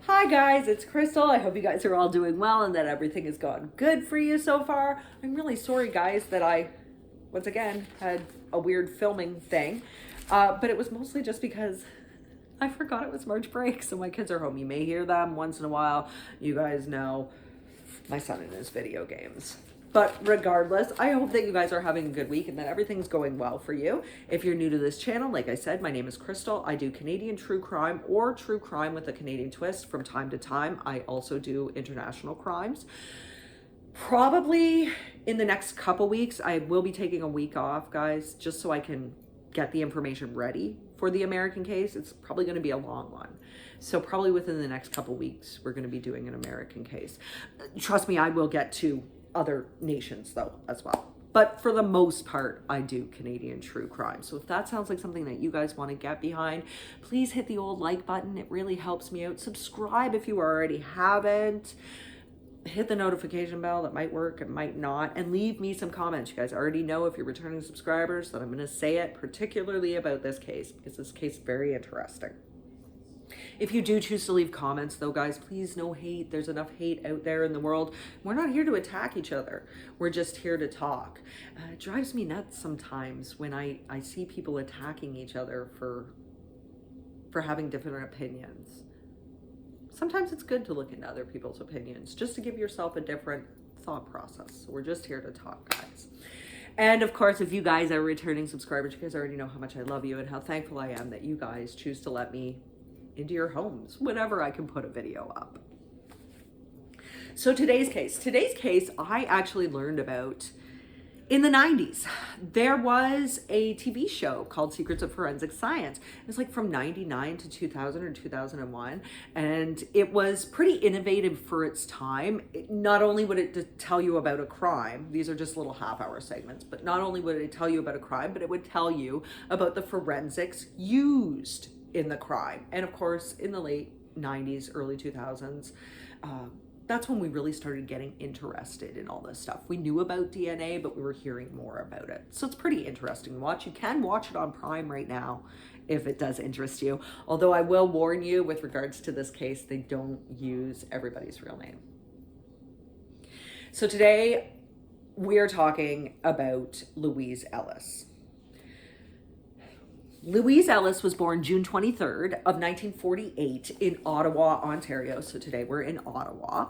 Hi guys, it's Crystal. I hope you guys are all doing well and that everything has gone good for you so far. I'm really sorry guys that I, once again, had a weird filming thing. But it was mostly just because I forgot it was March break, so my kids are home. You may hear them once in a while. You guys know my son and his video games. But regardless, I hope that you guys are having a good week and that everything's going well for you. If you're new to this channel, like I said, my name is Crystal. I do Canadian true crime or true crime with a Canadian twist from time to time. I also do international crimes. Probably in the next couple weeks, I will be taking a week off, guys, just so I can get the information ready for the American case. It's probably going to be a long one. So probably within the next couple weeks, we're going to be doing an American case. Trust me, I will get to other nations though as well. But for the most part, I do Canadian true crime. So if that sounds like something that you guys want to get behind, please hit the old like button. It really helps me out. Subscribe if you already haven't. Hit the notification bell. That might work, it might not. And leave me some comments. You guys already know, if you're returning subscribers, that I'm going to say it, particularly about this case, because this case is very interesting. If you do choose to leave comments though, guys, please, no hate. There's enough hate out there in the world. We're not here to attack each other. We're just here to talk. It drives me nuts sometimes when I see people attacking each other for having different opinions. Sometimes it's good to look into other people's opinions just to give yourself a different thought process. So we're just here to talk, guys. And of course, if you guys are returning subscribers, you guys already know how much I love you and how thankful I am that you guys choose to let me into your homes whenever I can put a video up. So today's case I actually learned about in the 90s. There was a TV show called Secrets of Forensic Science. It was like from 99 to 2000 or 2001. And it was pretty innovative for its time. Not only would it tell you about a crime, these are just little half-hour segments, but not only would it tell you about a crime, but it would tell you about the forensics used in the crime. And of course, in the late 90s, early 2000s, that's when we really started getting interested in all this stuff. We knew about DNA, but we were hearing more about it. So it's pretty interesting to watch. You can watch it on Prime right now if it does interest you. Although I will warn you, with regards to this case, they don't use everybody's real name. So today we are talking about Louise Ellis. Louise Ellis was born June 23rd of 1948 in Ottawa, Ontario. So today we're in Ottawa.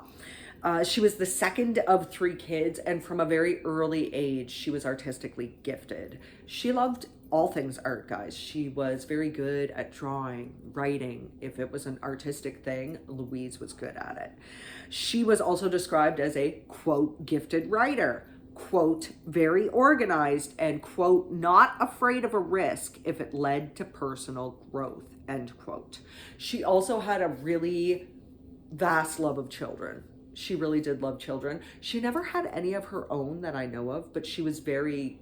She was the second of three kids, and from a very early age, she was artistically gifted. She loved all things art, guys. She was very good at drawing, writing. If it was an artistic thing, Louise was good at it. She was also described as a, quote, gifted writer, quote, very organized, and quote, not afraid of a risk if it led to personal growth, end quote. She also had a really vast love of children. She really did love children. She never had any of her own that I know of, but she was very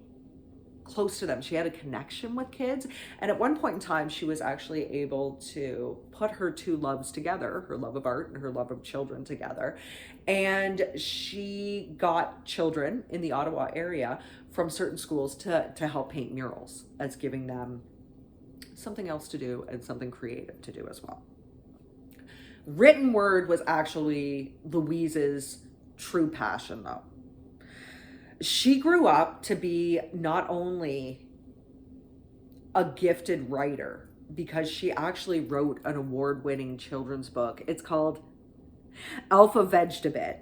close to them. She had a connection with kids. And at one point in time, she was actually able to put her two loves together, her love of art and her love of children together. And she got children in the Ottawa area from certain schools to help paint murals, as giving them something else to do and something creative to do as well. Written word was actually Louise's true passion though. She grew up to be not only a gifted writer, because she actually wrote an award-winning children's book. It's called Alpha Vegetable.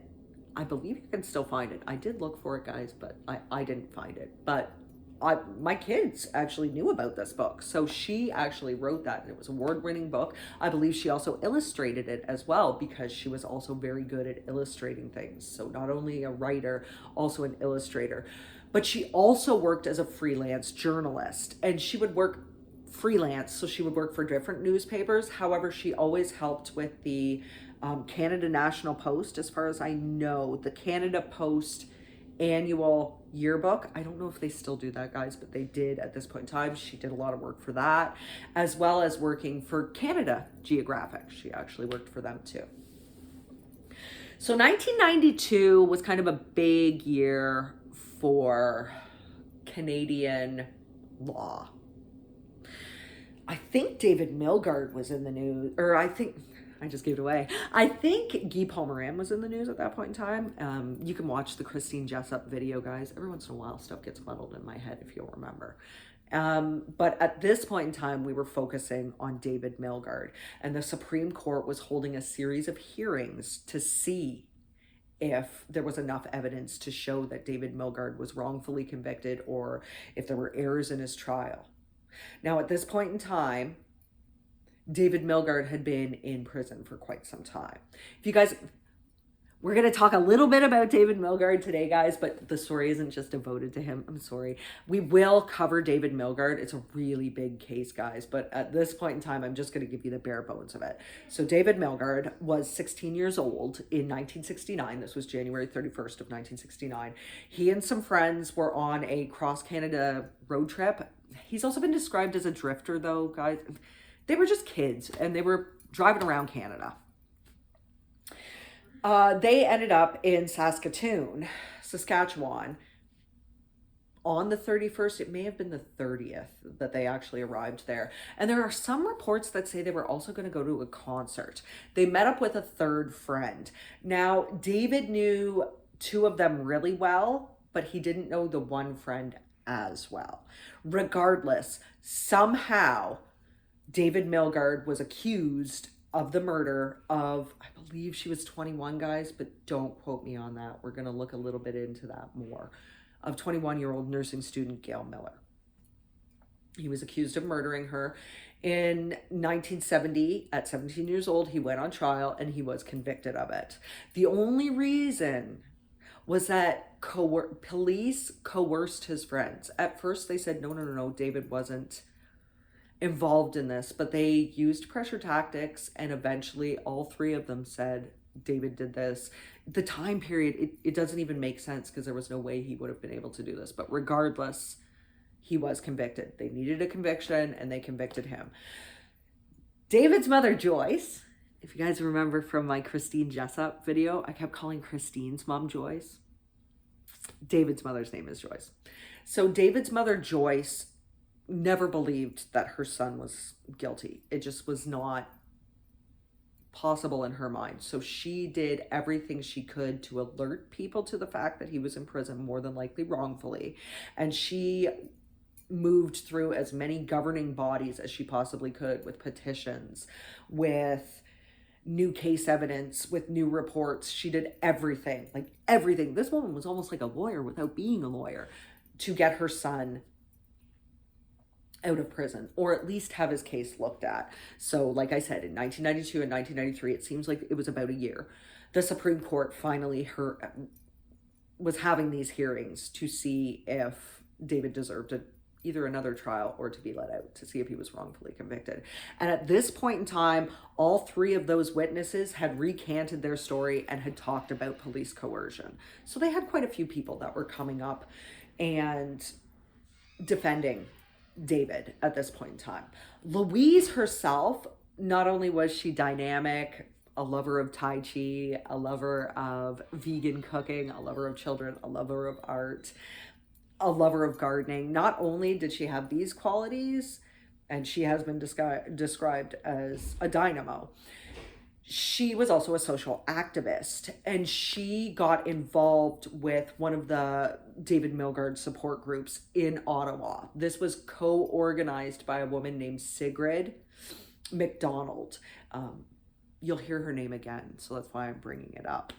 I believe you can still find it. I did look for it, guys, but I didn't find it. But my kids actually knew about this book. So she actually wrote that, and it was an award-winning book. I believe she also illustrated it as well, because she was also very good at illustrating things. So not only a writer, also an illustrator. But she also worked as a freelance journalist, and she would work freelance. So she would work for different newspapers. However, she always helped with the Canada National Post, as far as I know, the Canada Post annual yearbook. I don't know if they still do that, guys, but they did at this point in time. She did a lot of work for that, as well as working for Canada Geographic. She actually worked for them too. So 1992 was kind of a big year for Canadian law. I think David Milgard was in the news, or I think I just gave it away. I think Guy Palmerin was in the news at that point in time. You can watch the Christine Jessup video, guys. Every once in a while, stuff gets muddled in my head, if you'll remember. But at this point in time, we were focusing on David Milgard, and the Supreme Court was holding a series of hearings to see if there was enough evidence to show that David Milgard was wrongfully convicted or if there were errors in his trial. Now, at this point in time, David Milgard had been in prison for quite some time. If you guys, we're going to talk a little bit about David Milgard today, guys, but the story isn't just devoted to him. I'm sorry. We will cover David Milgard. It's a really big case, guys, but at this point in time, I'm just going to give you the bare bones of it. So David Milgard was 16 years old in 1969. This was January 31st of 1969. He and some friends were on a cross-Canada road trip. He's also been described as a drifter, though, guys. They were just kids, and they were driving around Canada. They ended up in Saskatoon, Saskatchewan, on the 31st. It may have been the 30th that they actually arrived there. And there are some reports that say they were also going to go to a concert. They met up with a third friend. Now, David knew two of them really well, but he didn't know the one friend as well. Regardless, somehow David Milgard was accused of the murder of, I believe she was 21, guys, but don't quote me on that. We're going to look a little bit into that more, of 21-year-old nursing student Gail Miller. He was accused of murdering her. In 1970, at 17 years old, he went on trial and he was convicted of it. The only reason was that police coerced his friends. At first, they said, no, David wasn't involved in this, but they used pressure tactics, and eventually all three of them said David did this. The time period, it doesn't even make sense because there was no way he would have been able to do this, but regardless, he was convicted. They needed a conviction and they convicted him. David's mother, Joyce, if you guys remember from my Christine Jessup video, I kept calling Christine's mom Joyce. David's mother's name is Joyce. So David's mother, Joyce, never believed that her son was guilty. It just was not possible in her mind. So she did everything she could to alert people to the fact that he was in prison, more than likely wrongfully. And she moved through as many governing bodies as she possibly could, with petitions, with new case evidence, with new reports. She did everything, like everything. This woman was almost like a lawyer without being a lawyer, to get her son out of prison, or at least have his case looked at. So like I said, in 1992 and 1993, it seems like it was about a year, the Supreme Court finally was having these hearings to see if David deserved either another trial or to be let out, to see if he was wrongfully convicted. And at this point in time, all three of those witnesses had recanted their story and had talked about police coercion. So they had quite a few people that were coming up and defending David at this point in time. Louise herself, not only was she dynamic, a lover of Tai Chi, a lover of vegan cooking, a lover of children, a lover of art, a lover of gardening. Not only did she have these qualities, and she has been described as a dynamo, she was also a social activist, and she got involved with one of the David Milgard support groups in Ottawa. This was co-organized by a woman named Sigrid McDonald. You'll hear her name again, so that's why I'm bringing it up.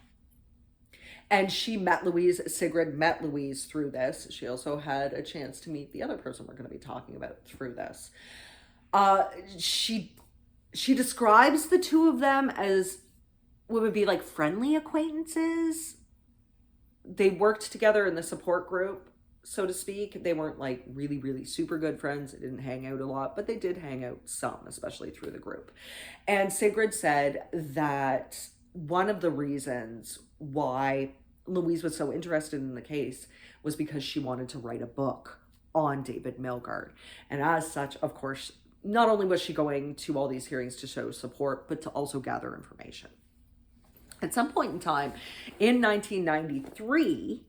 And Sigrid met Louise through this. She also had a chance to meet the other person we're going to be talking about through this. She describes the two of them as what would be like friendly acquaintances. They worked together in the support group, so to speak. They weren't like really, really super good friends. They didn't hang out a lot, but they did hang out some, especially through the group. And Sigrid said that one of the reasons why Louise was so interested in the case was because she wanted to write a book on David Milgard. And as such, of course, not only was she going to all these hearings to show support, but to also gather information. At some point in time in 1993,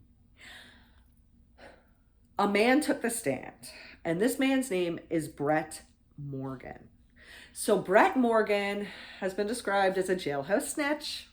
a man took the stand, and this man's name is Brett Morgan. So Brett Morgan has been described as a jailhouse snitch.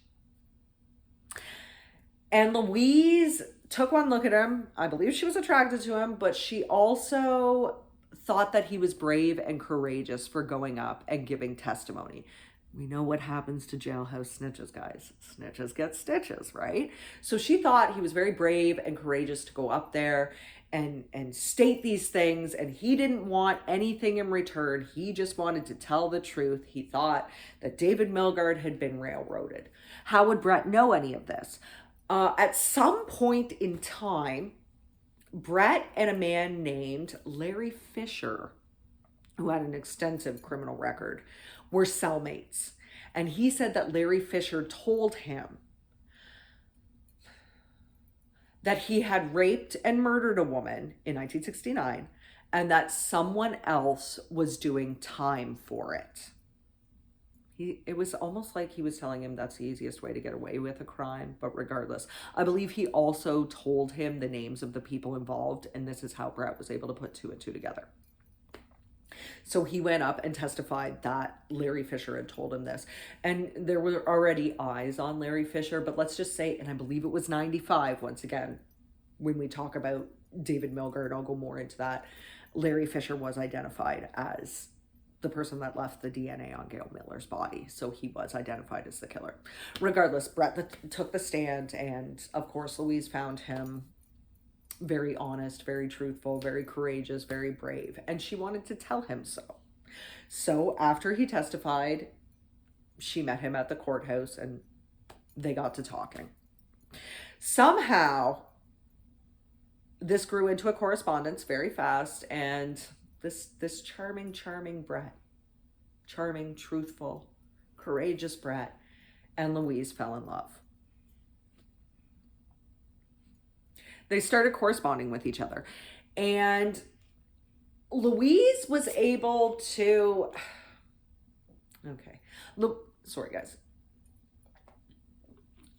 And Louise took one look at him. I believe she was attracted to him, but she also thought that he was brave and courageous for going up and giving testimony. We know what happens to jailhouse snitches, guys. Snitches get stitches, right? So she thought he was very brave and courageous to go up there and state these things, and he didn't want anything in return. He just wanted to tell the truth. He thought that David Milgard had been railroaded. How would Brett know any of this? At some point in time, Brett and a man named Larry Fisher, who had an extensive criminal record, were cellmates. And he said that Larry Fisher told him that he had raped and murdered a woman in 1969 and that someone else was doing time for it. It was almost like he was telling him that's the easiest way to get away with a crime, but regardless, I believe he also told him the names of the people involved, and this is how Brett was able to put two and two together. So he went up and testified that Larry Fisher had told him this. And there were already eyes on Larry Fisher, but let's just say, and I believe it was 95, once again, when we talk about David Milgard, I'll go more into that, Larry Fisher was identified as the person that left the DNA on Gail Miller's body. So he was identified as the killer. Regardless, Brett took the stand, and of course, Louise found him very honest, very truthful, very courageous, very brave. And she wanted to tell him so. So after he testified, she met him at the courthouse and they got to talking. Somehow, this grew into a correspondence very fast, and this charming Brett, charming, truthful, courageous Brett, and Louise fell in love. They started corresponding with each other, and Louise was able to, sorry guys.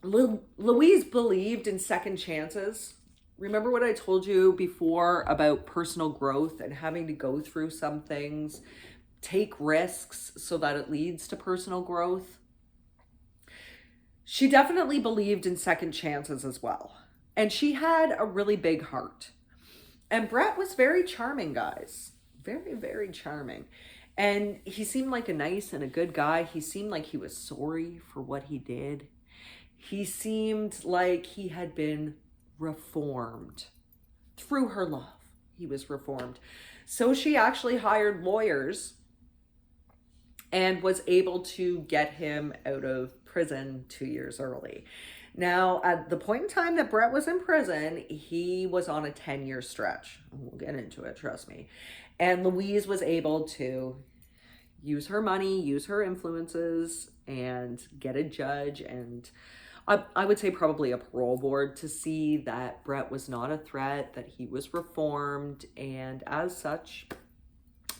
Louise believed in second chances. Remember what I told you before about personal growth and having to go through some things, take risks so that it leads to personal growth? She definitely believed in second chances as well. And she had a really big heart. And Brett was very charming, guys. Very, very charming. And he seemed like a nice and a good guy. He seemed like he was sorry for what he did. He seemed like he had been reformed. Through her love, he was reformed. So she actually hired lawyers and was able to get him out of prison 2 years early. Now, at the point in time that Brett was in prison, he was on a 10-year stretch. We'll get into it, trust me. And Louise was able to use her money, use her influences, and get a judge and I would say probably a parole board to see that Brett was not a threat, that he was reformed, and as such,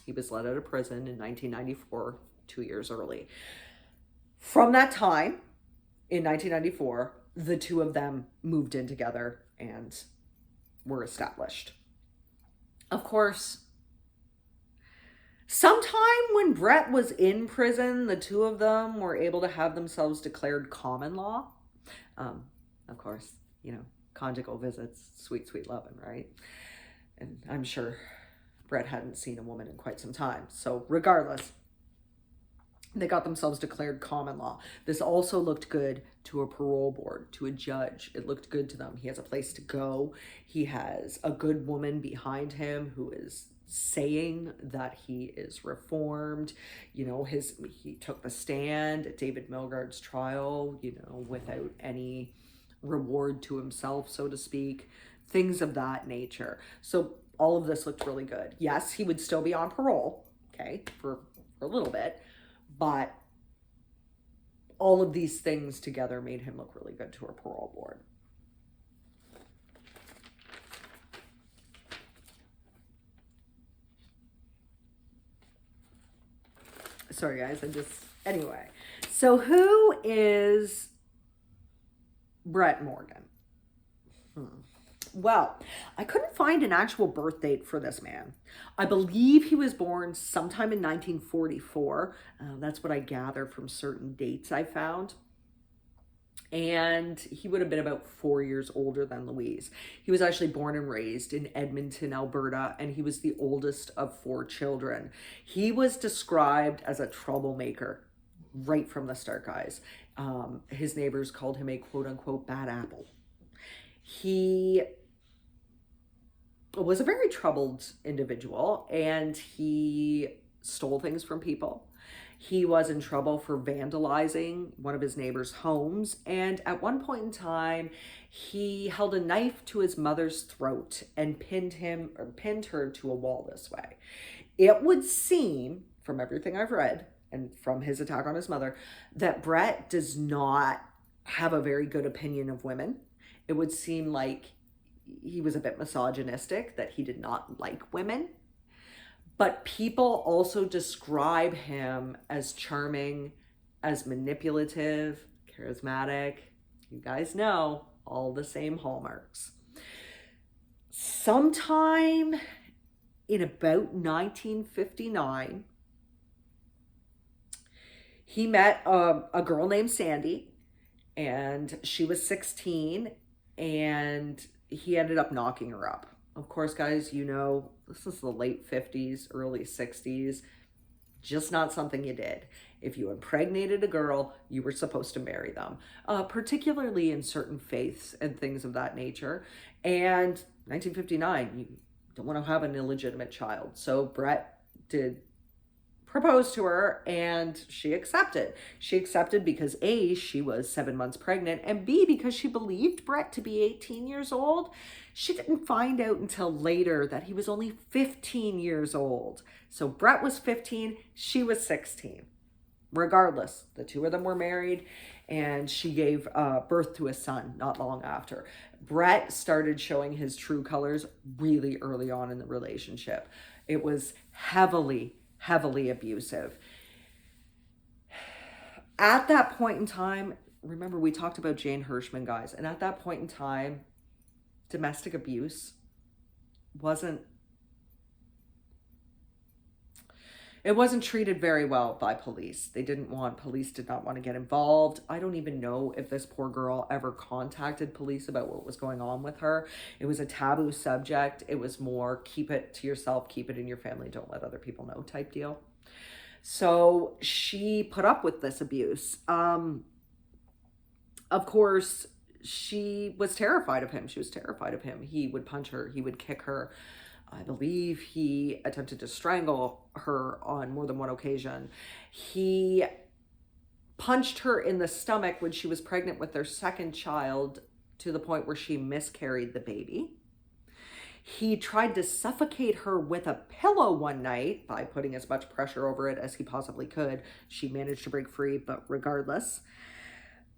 he was let out of prison in 1994, 2 years early. From that time, in 1994, the two of them moved in together and were established. Of course, sometime when Brett was in prison, the two of them were able to have themselves declared common law. Of course, conjugal visits, sweet, sweet loving, right? And I'm sure Brett hadn't seen a woman in quite some time. So regardless, they got themselves declared common law. This also looked good to a parole board, to a judge. It looked good to them. He has a place to go. He has a good woman behind him who is saying that he is reformed. He took the stand at David Milgard's trial, without any reward to himself, so to speak, things of that nature. So all of this looked really good. Yes, he would still be on parole, okay, for a little bit, but all of these things together made him look really good to a parole board. Sorry guys, anyway. So who is Brett Morgan? Well, I couldn't find an actual birth date for this man. I believe he was born sometime in 1944. That's what I gather from certain dates I found. And he would have been about 4 years older than Louise. He was actually born and raised in Edmonton, Alberta, and he was the oldest of 4 children. He was described as a troublemaker right from the start, guys. His neighbors called him a quote-unquote bad apple. He was a very troubled individual, and he stole things from people. He was in trouble for vandalizing one of his neighbor's homes, and at one point in time, he held a knife to his mother's throat and pinned her to a wall this way. It would seem, from everything I've read and from his attack on his mother, that Brett does not have a very good opinion of women. It would seem like he was a bit misogynistic, that he did not like women. But people also describe him as charming, as manipulative, charismatic. You guys know, all the same hallmarks. Sometime in about 1959, he met a girl named Sandy, and she was 16, and he ended up knocking her up. Of course, guys, you know, this is the late 50s, early 60s. Just not something you did. If you impregnated a girl, you were supposed to marry them, particularly in certain faiths and things of that nature. And 1959, you don't want to have an illegitimate child. So Brett did propose to her, and she accepted. She accepted because A, she was 7 months pregnant, and B, because she believed Brett to be 18 years old. She didn't find out until later that he was only 15 years old. So Brett was 15, she was 16. Regardless, the two of them were married, and she gave birth to a son not long after. Brett started showing his true colors really early on in the relationship. It was heavily abusive. At that point in time, remember we talked about Jane Hirschman, guys, and at that point in time, domestic abuse wasn't treated very well by police. Police did not want to get involved. I don't even know if this poor girl ever contacted police about what was going on with her. It was a taboo subject. It was more keep it to yourself, keep it in your family, don't let other people know type deal. So she put up with this abuse. Of course, she was terrified of him. She was terrified of him. He would punch her. He would kick her. I believe he attempted to strangle her on more than one occasion. He punched her in the stomach when she was pregnant with their second child to the point where she miscarried the baby. He tried to suffocate her with a pillow one night by putting as much pressure over it as he possibly could. She managed to break free, but regardless.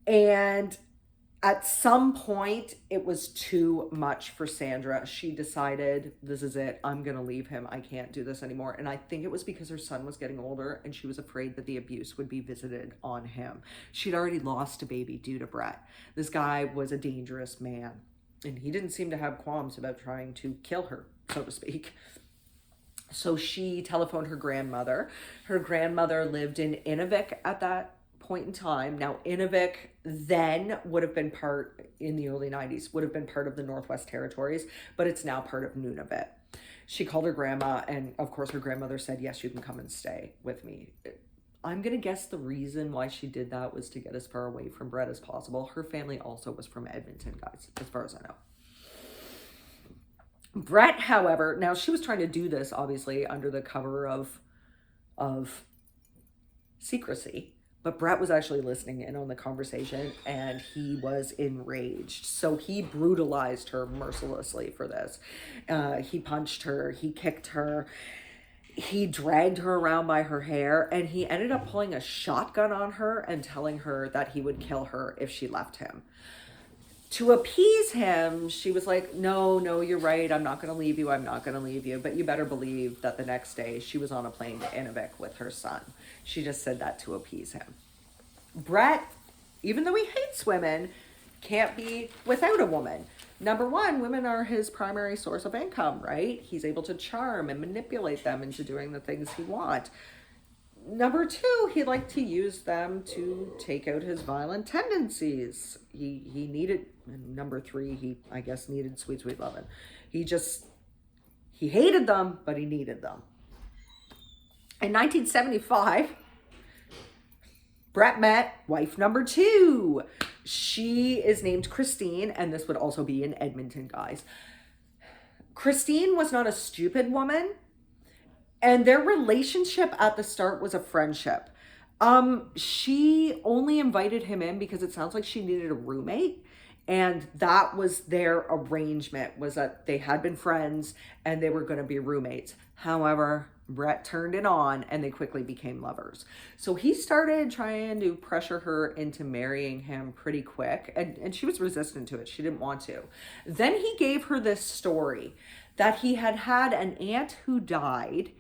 And at some point, it was too much for Sandra. She decided, this is it. I'm going to leave him. I can't do this anymore. And I think it was because her son was getting older and she was afraid that the abuse would be visited on him. She'd already lost a baby due to Brett. This guy was a dangerous man, and he didn't seem to have qualms about trying to kill her, so to speak. So she telephoned her grandmother. Her grandmother lived in Inuvik at that point in time. Now, Inuvik then would have been in the early 90s, would have been part of the Northwest Territories, but it's now part of Nunavut. She called her grandma, and of course her grandmother said, yes, you can come and stay with me. I'm going to guess the reason why she did that was to get as far away from Brett as possible. Her family also was from Edmonton, guys, as far as I know. Brett, however, now she was trying to do this, obviously, under the cover of secrecy. But Brett was actually listening in on the conversation, and he was enraged. So he brutalized her mercilessly for this. He punched her, he kicked her, he dragged her around by her hair, and he ended up pulling a shotgun on her and telling her that he would kill her if she left him. To appease him, she was like, no, you're right. I'm not going to leave you. I'm not going to leave you. But you better believe that the next day she was on a plane to Inuvik with her son. She just said that to appease him. Brett, even though he hates women, can't be without a woman. Number one, women are his primary source of income, right? He's able to charm and manipulate them into doing the things he wants. Number two, he liked to use them to take out his violent tendencies. He needed, and number three, he, I guess, needed sweet, sweet loving. He hated them, but he needed them. In 1975, Brett met wife number two. She is named Christine, and this would also be in Edmonton, guys. Christine was not a stupid woman, and their relationship at the start was a friendship. She only invited him in because it sounds like she needed a roommate, and that was their arrangement, was that they had been friends and they were going to be roommates. However, Brett turned it on and they quickly became lovers. So he started trying to pressure her into marrying him pretty quick, and she was resistant to it. She didn't want to. Then he gave her this story that he had had an aunt who died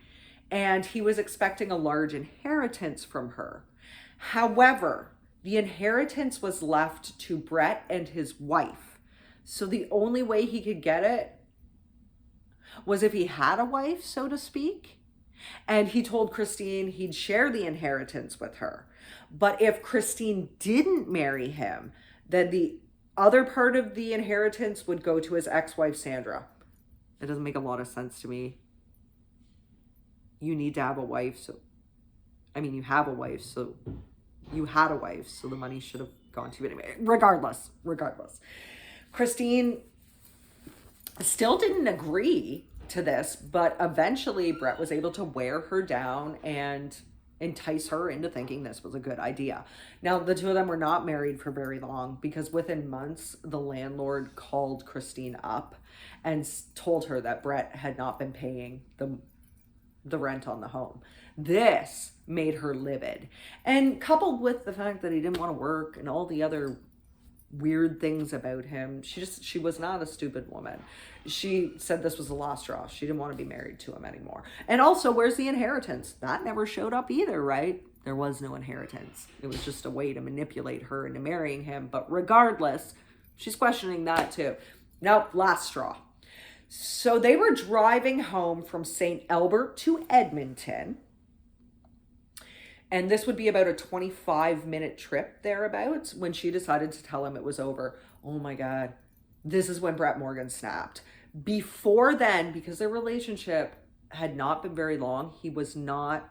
and he was expecting a large inheritance from her. However, the inheritance was left to Brett and his wife. So the only way he could get it was if he had a wife, so to speak. And he told Christine he'd share the inheritance with her. But if Christine didn't marry him, then the other part of the inheritance would go to his ex-wife, Sandra. It doesn't make a lot of sense to me. You need to have a wife, so... I mean, you have a wife, so... You had a wife, so the money should have gone to you anyway. Regardless. Christine still didn't agree to this, but eventually Brett was able to wear her down and entice her into thinking this was a good idea. Now, the two of them were not married for very long because within months, the landlord called Christine up and told her that Brett had not been paying the rent on the home. This made her livid. And coupled with the fact that he didn't want to work and all the other weird things about him, she was not a stupid woman. She said this was the last straw. She didn't want to be married to him anymore. And also, where's the inheritance? That never showed up either, right? There was no inheritance. It was just a way to manipulate her into marrying him. But regardless, she's questioning that too. Now, last straw. So they were driving home from St. Albert to Edmonton. And this would be about a 25-minute trip thereabouts when she decided to tell him it was over. Oh my God. This is when Brett Morgan snapped. Before then, because their relationship had not been very long, he was not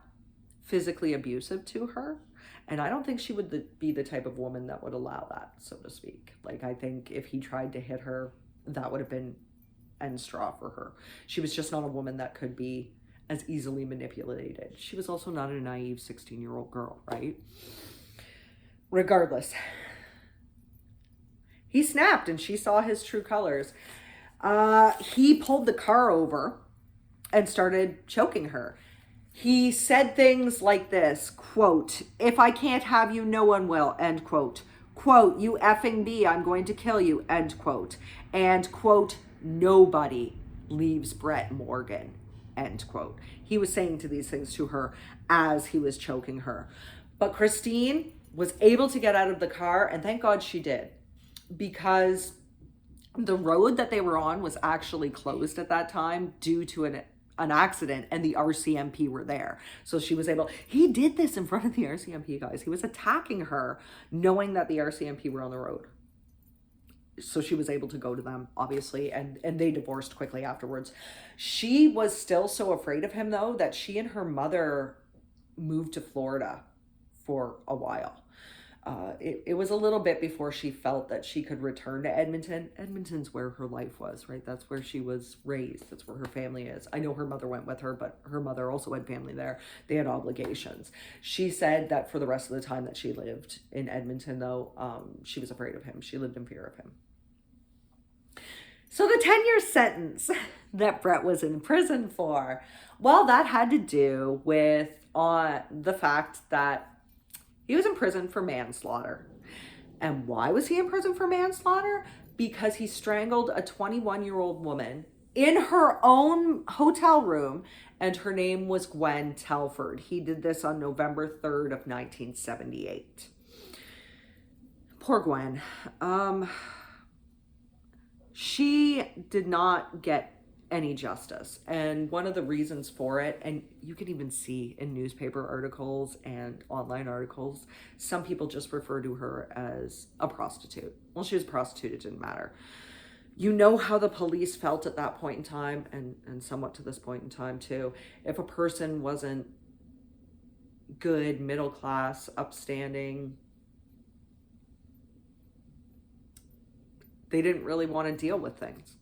physically abusive to her. And I don't think she would be the type of woman that would allow that, so to speak. Like, I think if he tried to hit her, that would have been end straw for her. She was just not a woman that could be as easily manipulated. She was also not a naive 16-year-old girl, right? Regardless, he snapped and she saw his true colors. He pulled the car over and started choking her. He said things like this, quote, "If I can't have you, no one will," end quote. Quote, "You effing B, I'm going to kill you," end quote. And quote, "Nobody leaves Brett Morgan," end quote. He was saying to these things to her as he was choking her. But Christine was able to get out of the car, and thank God she did, because the road that they were on was actually closed at that time due to an accident, and the RCMP were there. So she was able, he did this in front of the RCMP, guys. He was attacking her knowing that the RCMP were on the road. So she was able to go to them, obviously, and they divorced quickly afterwards. She was still so afraid of him, though, that she and her mother moved to Florida for a while. It was a little bit before she felt that she could return to Edmonton. Edmonton's where her life was, right? That's where she was raised. That's where her family is. I know her mother went with her, but her mother also had family there. They had obligations. She said that for the rest of the time that she lived in Edmonton, though, she was afraid of him. She lived in fear of him. So the 10-year sentence that Brett was in prison for, well, that had to do with the fact that he was in prison for manslaughter. And why was he in prison for manslaughter? Because he strangled a 21-year-old woman in her own hotel room, and her name was Gwen Telford. He did this on November 3rd of 1978. Poor Gwen. She did not get any justice. And one of the reasons for it, and you can even see in newspaper articles and online articles, some people just refer to her as a prostitute. Well, she was a prostitute, it didn't matter. You know how the police felt at that point in time, and somewhat to this point in time too. If a person wasn't good, middle class, upstanding, they didn't really want to deal with things.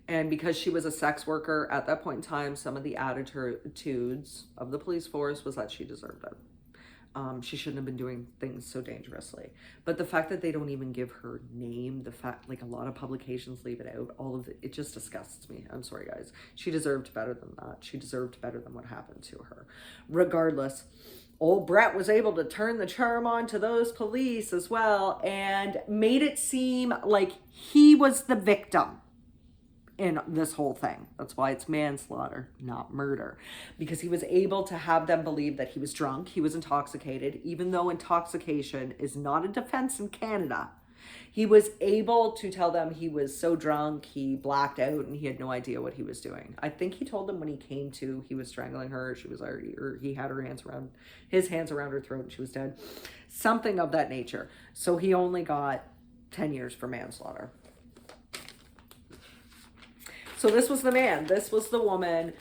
And because she was a sex worker at that point in time, some of the attitudes of the police force was that she deserved it. She shouldn't have been doing things so dangerously. But the fact that they don't even give her name, the fact, like a lot of publications leave it out, all of it just disgusts me. I'm sorry, guys. She deserved better than that. She deserved better than what happened to her. Regardless, old Brett was able to turn the charm on to those police as well and made it seem like he was the victim in this whole thing. That's why it's manslaughter, not murder, because he was able to have them believe that he was drunk, he was intoxicated, even though intoxication is not a defense in Canada. He was able to tell them he was so drunk, he blacked out, and he had no idea what he was doing. I think he told them when he came to, he was strangling her, she was already, or he had his hands around her throat, and she was dead. Something of that nature. So he only got 10 years for manslaughter. So this was the man, this was the woman,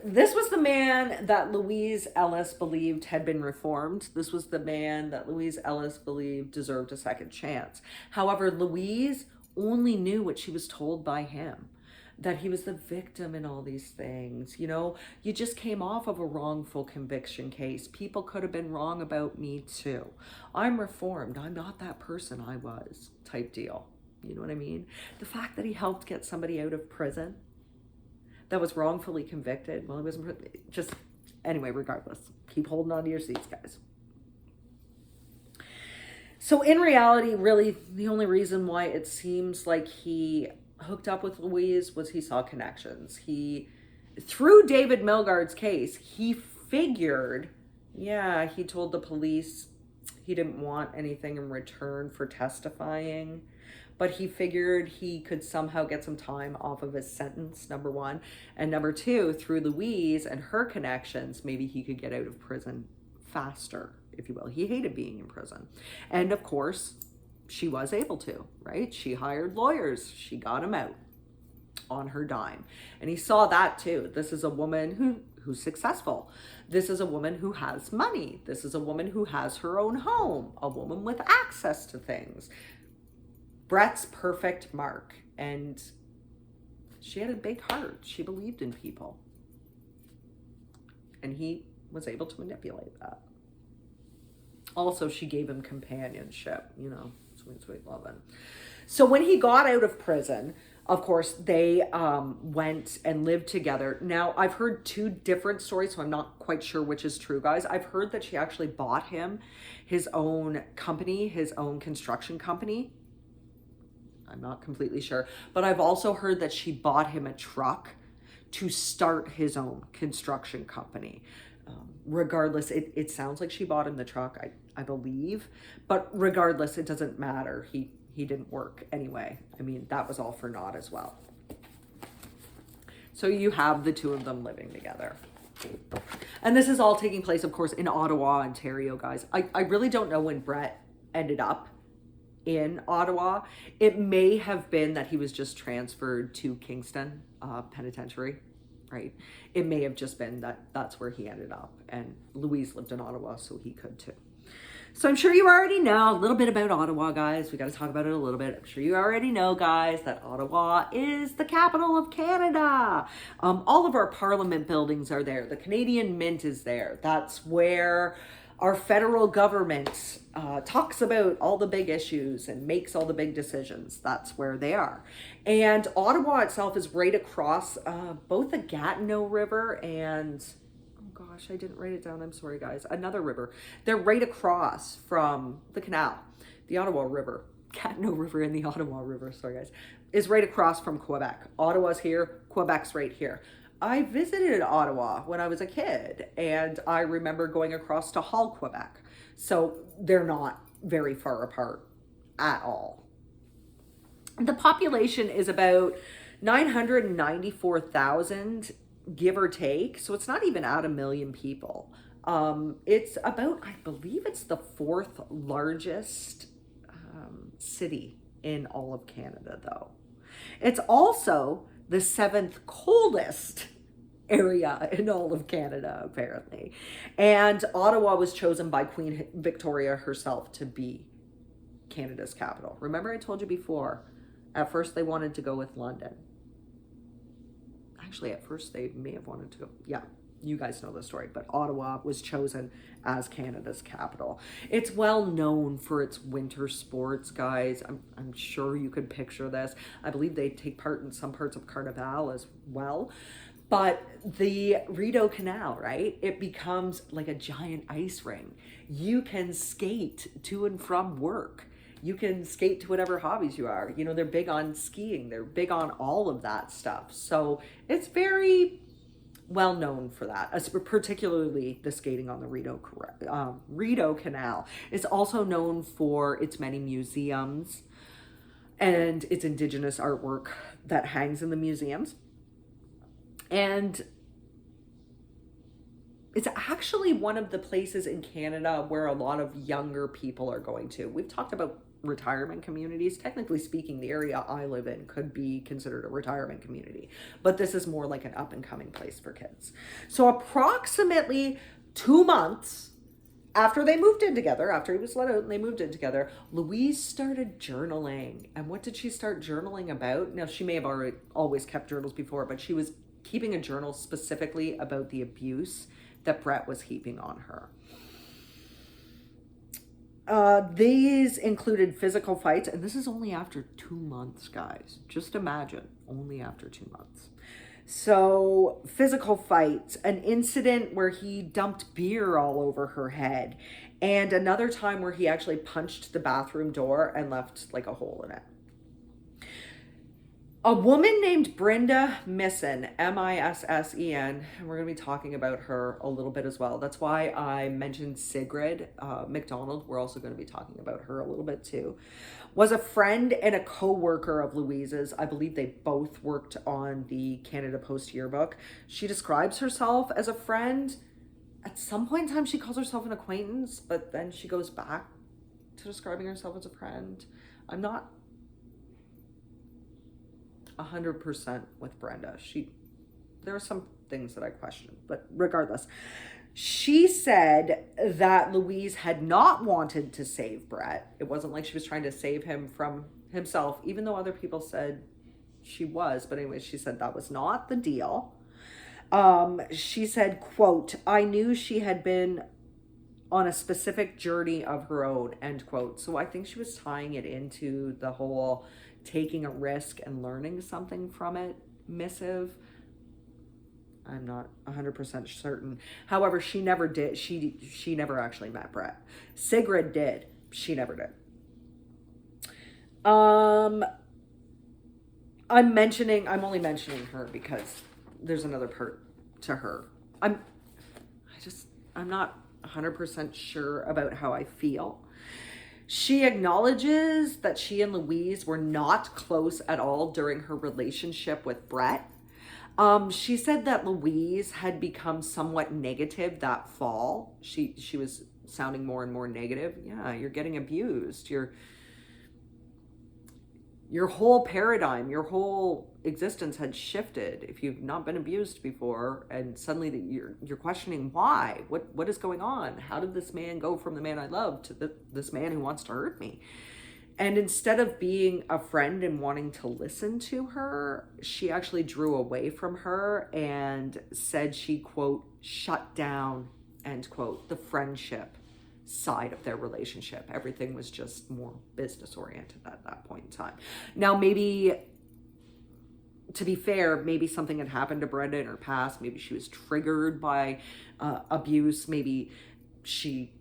this was the man that Louise Ellis believed had been reformed. This was the man that Louise Ellis believed deserved a second chance. However, Louise only knew what she was told by him, that he was the victim in all these things. You know, you just came off of a wrongful conviction case. People could have been wrong about me too. I'm reformed. I'm not that person I was, type deal. You know what I mean? The fact that he helped get somebody out of prison that was wrongfully convicted, well, he wasn't, just, anyway, regardless, keep holding on to your seats, guys. So in reality, really, the only reason why it seems like he hooked up with Louise was he saw connections. Through David Milgard's case, he figured, yeah, he told the police he didn't want anything in return for testifying, but he figured he could somehow get some time off of his sentence, number one. And number two, through Louise and her connections, maybe he could get out of prison faster, if you will. He hated being in prison. And of course, she was able to, right? She hired lawyers. She got him out on her dime. And he saw that too. This is a woman who's successful. This is a woman who has money. This is a woman who has her own home, a woman with access to things. Brett's perfect mark, and she had a big heart. She believed in people, and he was able to manipulate that. Also, she gave him companionship, you know, sweet, sweet loving. So when he got out of prison, of course, they went and lived together. Now, I've heard two different stories, so I'm not quite sure which is true, guys. I've heard that she actually bought him his own company, his own construction company. I'm not completely sure, but I've also heard that she bought him a truck to start his own construction company. Regardless, it sounds like she bought him the truck, I believe, but regardless, it doesn't matter. He didn't work anyway. I mean, that was all for naught as well. So you have the two of them living together. And this is all taking place, of course, in Ottawa, Ontario, guys. I really don't know when Brett ended up in Ottawa. It may have been that he was just transferred to Kingston Penitentiary, right? It may have just been that that's where he ended up, and Louise lived in Ottawa, so he could too. So I'm sure you already know a little bit about Ottawa, guys. We got to talk about it a little bit. I'm sure you already know, guys, that Ottawa is the capital of Canada. All of our parliament buildings are there. The Canadian Mint is there. That's where our federal government talks about all the big issues and makes all the big decisions. That's where they are. And Ottawa itself is right across both the Gatineau River and, oh gosh, I didn't write it down. I'm sorry, guys. Another river. They're right across from the canal. The Ottawa River, Gatineau River and the Ottawa River, sorry guys, is right across from Quebec. Ottawa's here, Quebec's right here. I visited Ottawa when I was a kid, and I remember going across to Hull, Quebec. So they're not very far apart at all. The population is about 994,000, give or take. So it's not even at a million people. It's about, I believe it's the fourth largest city in all of Canada, though. It's also the seventh coldest area in all of Canada, apparently. And Ottawa was chosen by Queen Victoria herself to be Canada's capital. Remember, I told you before, at first they wanted to go with London. Actually, at first they may have wanted to go, yeah, you guys know the story, but Ottawa was chosen as Canada's capital. It's well known for its winter sports, guys. I'm sure you could picture this. I believe they take part in some parts of Carnival as well. But the Rideau Canal, right? It becomes like a giant ice ring. You can skate to and from work. You can skate to whatever hobbies you are. You know, they're big on skiing. They're big on all of that stuff. So it's very well known for that, particularly the skating on the Rideau Canal. It's also known for its many museums and its Indigenous artwork that hangs in the museums. And it's actually one of the places in Canada where a lot of younger people are going to. We've talked about retirement communities. Technically speaking, the area I live in could be considered a retirement community, but this is more like an up and coming place for kids. So approximately 2 months after they moved in together, after he was let out and they moved in together, Louise started journaling. And what did she start journaling about? Now, she may have always kept journals before, but she was keeping a journal specifically about the abuse that Brett was heaping on her. These included physical fights, and this is only after 2 months, guys. Just imagine, only after 2 months. So, physical fights, an incident where he dumped beer all over her head, and another time where he actually punched the bathroom door and left like a hole in it. A woman named Brenda Missen, Missen, and we're going to be talking about her a little bit as well. That's why I mentioned Sigrid McDonald. We're also going to be talking about her a little bit too. Was a friend and a co-worker of Louise's. I believe they both worked on the Canada Post yearbook. She describes herself as a friend. At some point in time, she calls herself an acquaintance, but then she goes back to describing herself as a friend. I'm not 100% with Brenda. There are some things that I question, but regardless, she said that Louise had not wanted to save Brett. It wasn't like she was trying to save him from himself, even though other people said she was. But anyway, she said that was not the deal. She said, quote, "I knew she had been on a specific journey of her own," end quote. So I think she was tying it into the whole taking a risk and learning something from it missive. I'm not 100% certain. However, she never did. She never actually met Brett. Sigrid did. She never did. I'm only mentioning her because there's another part to her. I'm not 100% sure about how I feel. She acknowledges that she and Louise were not close at all during her relationship with Brett. She said that Louise had become somewhat negative that fall. She was sounding more and more negative. Yeah, you're getting abused. Your whole paradigm, your whole existence had shifted if you've not been abused before, and suddenly you're questioning why. What is going on? How did this man go from the man I love to this man who wants to hurt me? And instead of being a friend and wanting to listen to her, she actually drew away from her and said she, quote, shut down, end quote, the friendship side of their relationship. Everything was just more business oriented at that point in time. Now, maybe, to be fair, maybe something had happened to Brenda in her past. Maybe she was triggered by abuse. Maybe she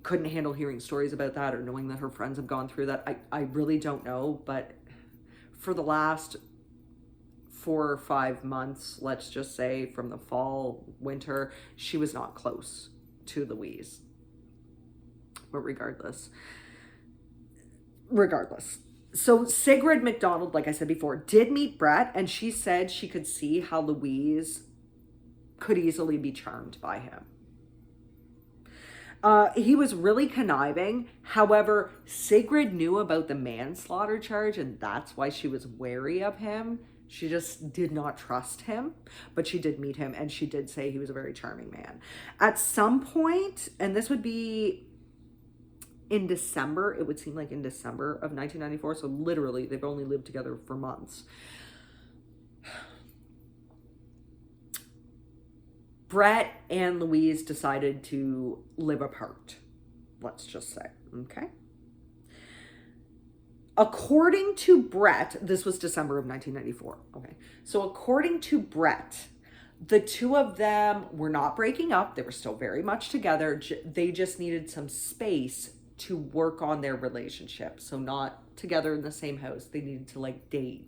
couldn't handle hearing stories about that or knowing that her friends have gone through that. I really don't know. But for the last 4 or 5 months, let's just say from the fall, winter, she was not close to Louise. But regardless, So Sigrid McDonald, like I said before, did meet Brett, and she said she could see how Louise could easily be charmed by him. He was really conniving. However, Sigrid knew about the manslaughter charge, and that's why she was wary of him. She just did not trust him, but she did meet him, and she did say he was a very charming man. At some point, and this would be in December, it would seem like in December of 1994, so literally they've only lived together for months. Brett and Louise decided to live apart, let's just say, okay? According to Brett, this was December of 1994, okay? So according to Brett, the two of them were not breaking up. They were still very much together. They just needed some space to work on their relationship. So not together in the same house. They needed to like date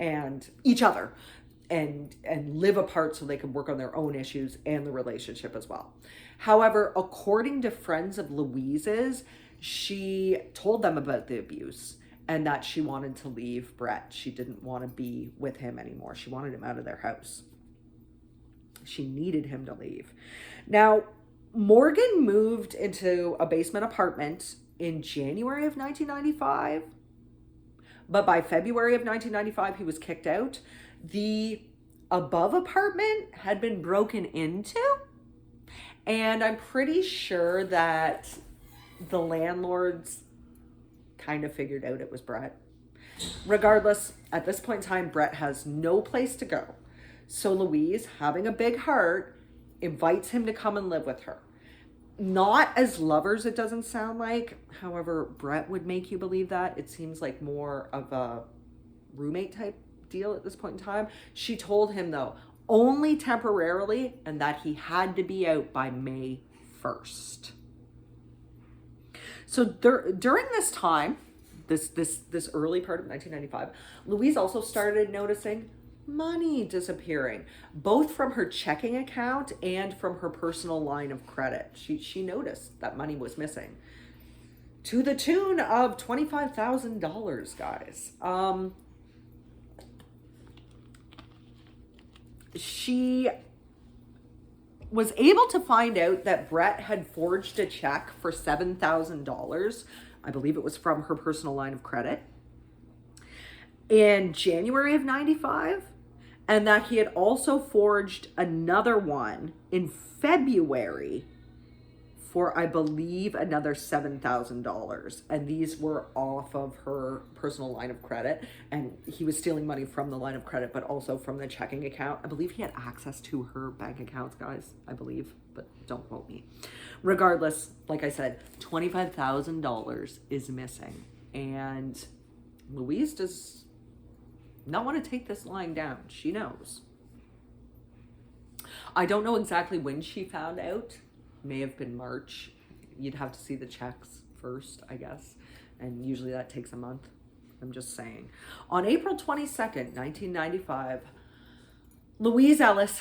and each other. And live apart so they could work on their own issues and the relationship as well. However, according to friends of Louise's, she told them about the abuse and that she wanted to leave Brett. She didn't want to be with him anymore. She wanted him out of their house. She needed him to leave. Now, Morgan moved into a basement apartment in January of 1995, but by February of 1995, he was kicked out. The above apartment had been broken into, and I'm pretty sure that the landlords kind of figured out it was Brett. Regardless, at this point in time, Brett has no place to go. So Louise, having a big heart, invites him to come and live with her. Not as lovers, it doesn't sound like. However, Brett would make you believe that. It seems like more of a roommate type deal at this point in time. She told him though, only temporarily, and that he had to be out by May 1st. So during this time, this early part of 1995, Louise also started noticing money disappearing, both from her checking account and from her personal line of credit. She noticed that money was missing to the tune of $25,000, guys. She was able to find out that Brett had forged a check for $7,000. I believe it was from her personal line of credit in January of 95, and that he had also forged another one in February for, I believe, another $7,000. And these were off of her personal line of credit. And he was stealing money from the line of credit, but also from the checking account. I believe he had access to her bank accounts, guys. I believe, but don't quote me. Regardless, like I said, $25,000 is missing. And Louise does not want to take this lying down. She knows. I don't know exactly when she found out. May have been March. You'd have to see the checks first, I guess. And usually that takes a month. I'm just saying. On April 22nd, 1995, Louise Ellis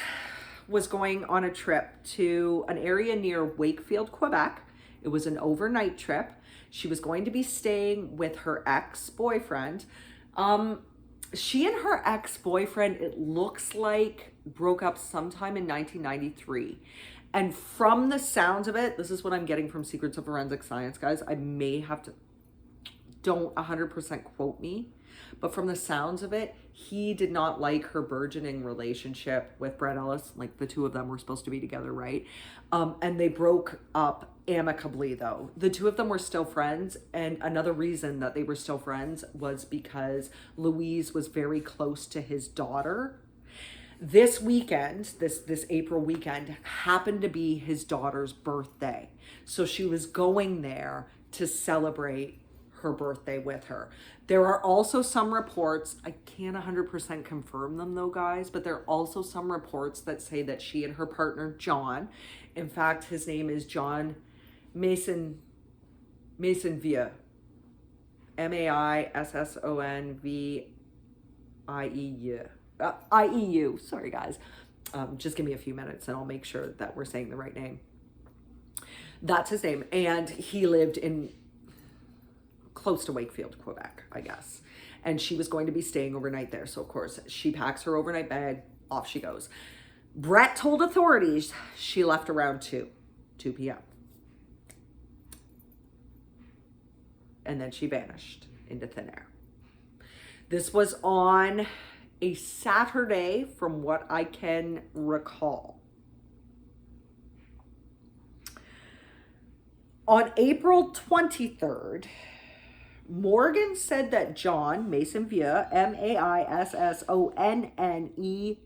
was going on a trip to an area near Wakefield, Quebec. It was an overnight trip. She was going to be staying with her ex-boyfriend. She and her ex-boyfriend, it looks like, broke up sometime in 1993. And from the sounds of it, this is what I'm getting from Secrets of Forensic Science, guys. I may have to, don't 100% quote me, but from the sounds of it, he did not like her burgeoning relationship with Brett Ellis. Like, the two of them were supposed to be together, right? And they broke up amicably, though. The two of them were still friends, and another reason that they were still friends was because Louise was very close to his daughter. This weekend, this April weekend, happened to be his daughter's birthday. So she was going there to celebrate her birthday with her. There are also some reports, I can't 100% confirm them though, guys, but there are also some reports that say that she and her partner, John, in fact, his name is John Maisonvieux, IEU. Sorry, guys. Just give me a few minutes and I'll make sure that we're saying the right name. That's his name. And he lived in close to Wakefield, Quebec, I guess. And she was going to be staying overnight there. So, of course, she packs her overnight bag, off she goes. Brett told authorities she left around 2 p.m. And then she vanished into thin air. This was on a Saturday, from what I can recall. On April 23rd, Morgan said that John Maisonvieux, Maissonneuve,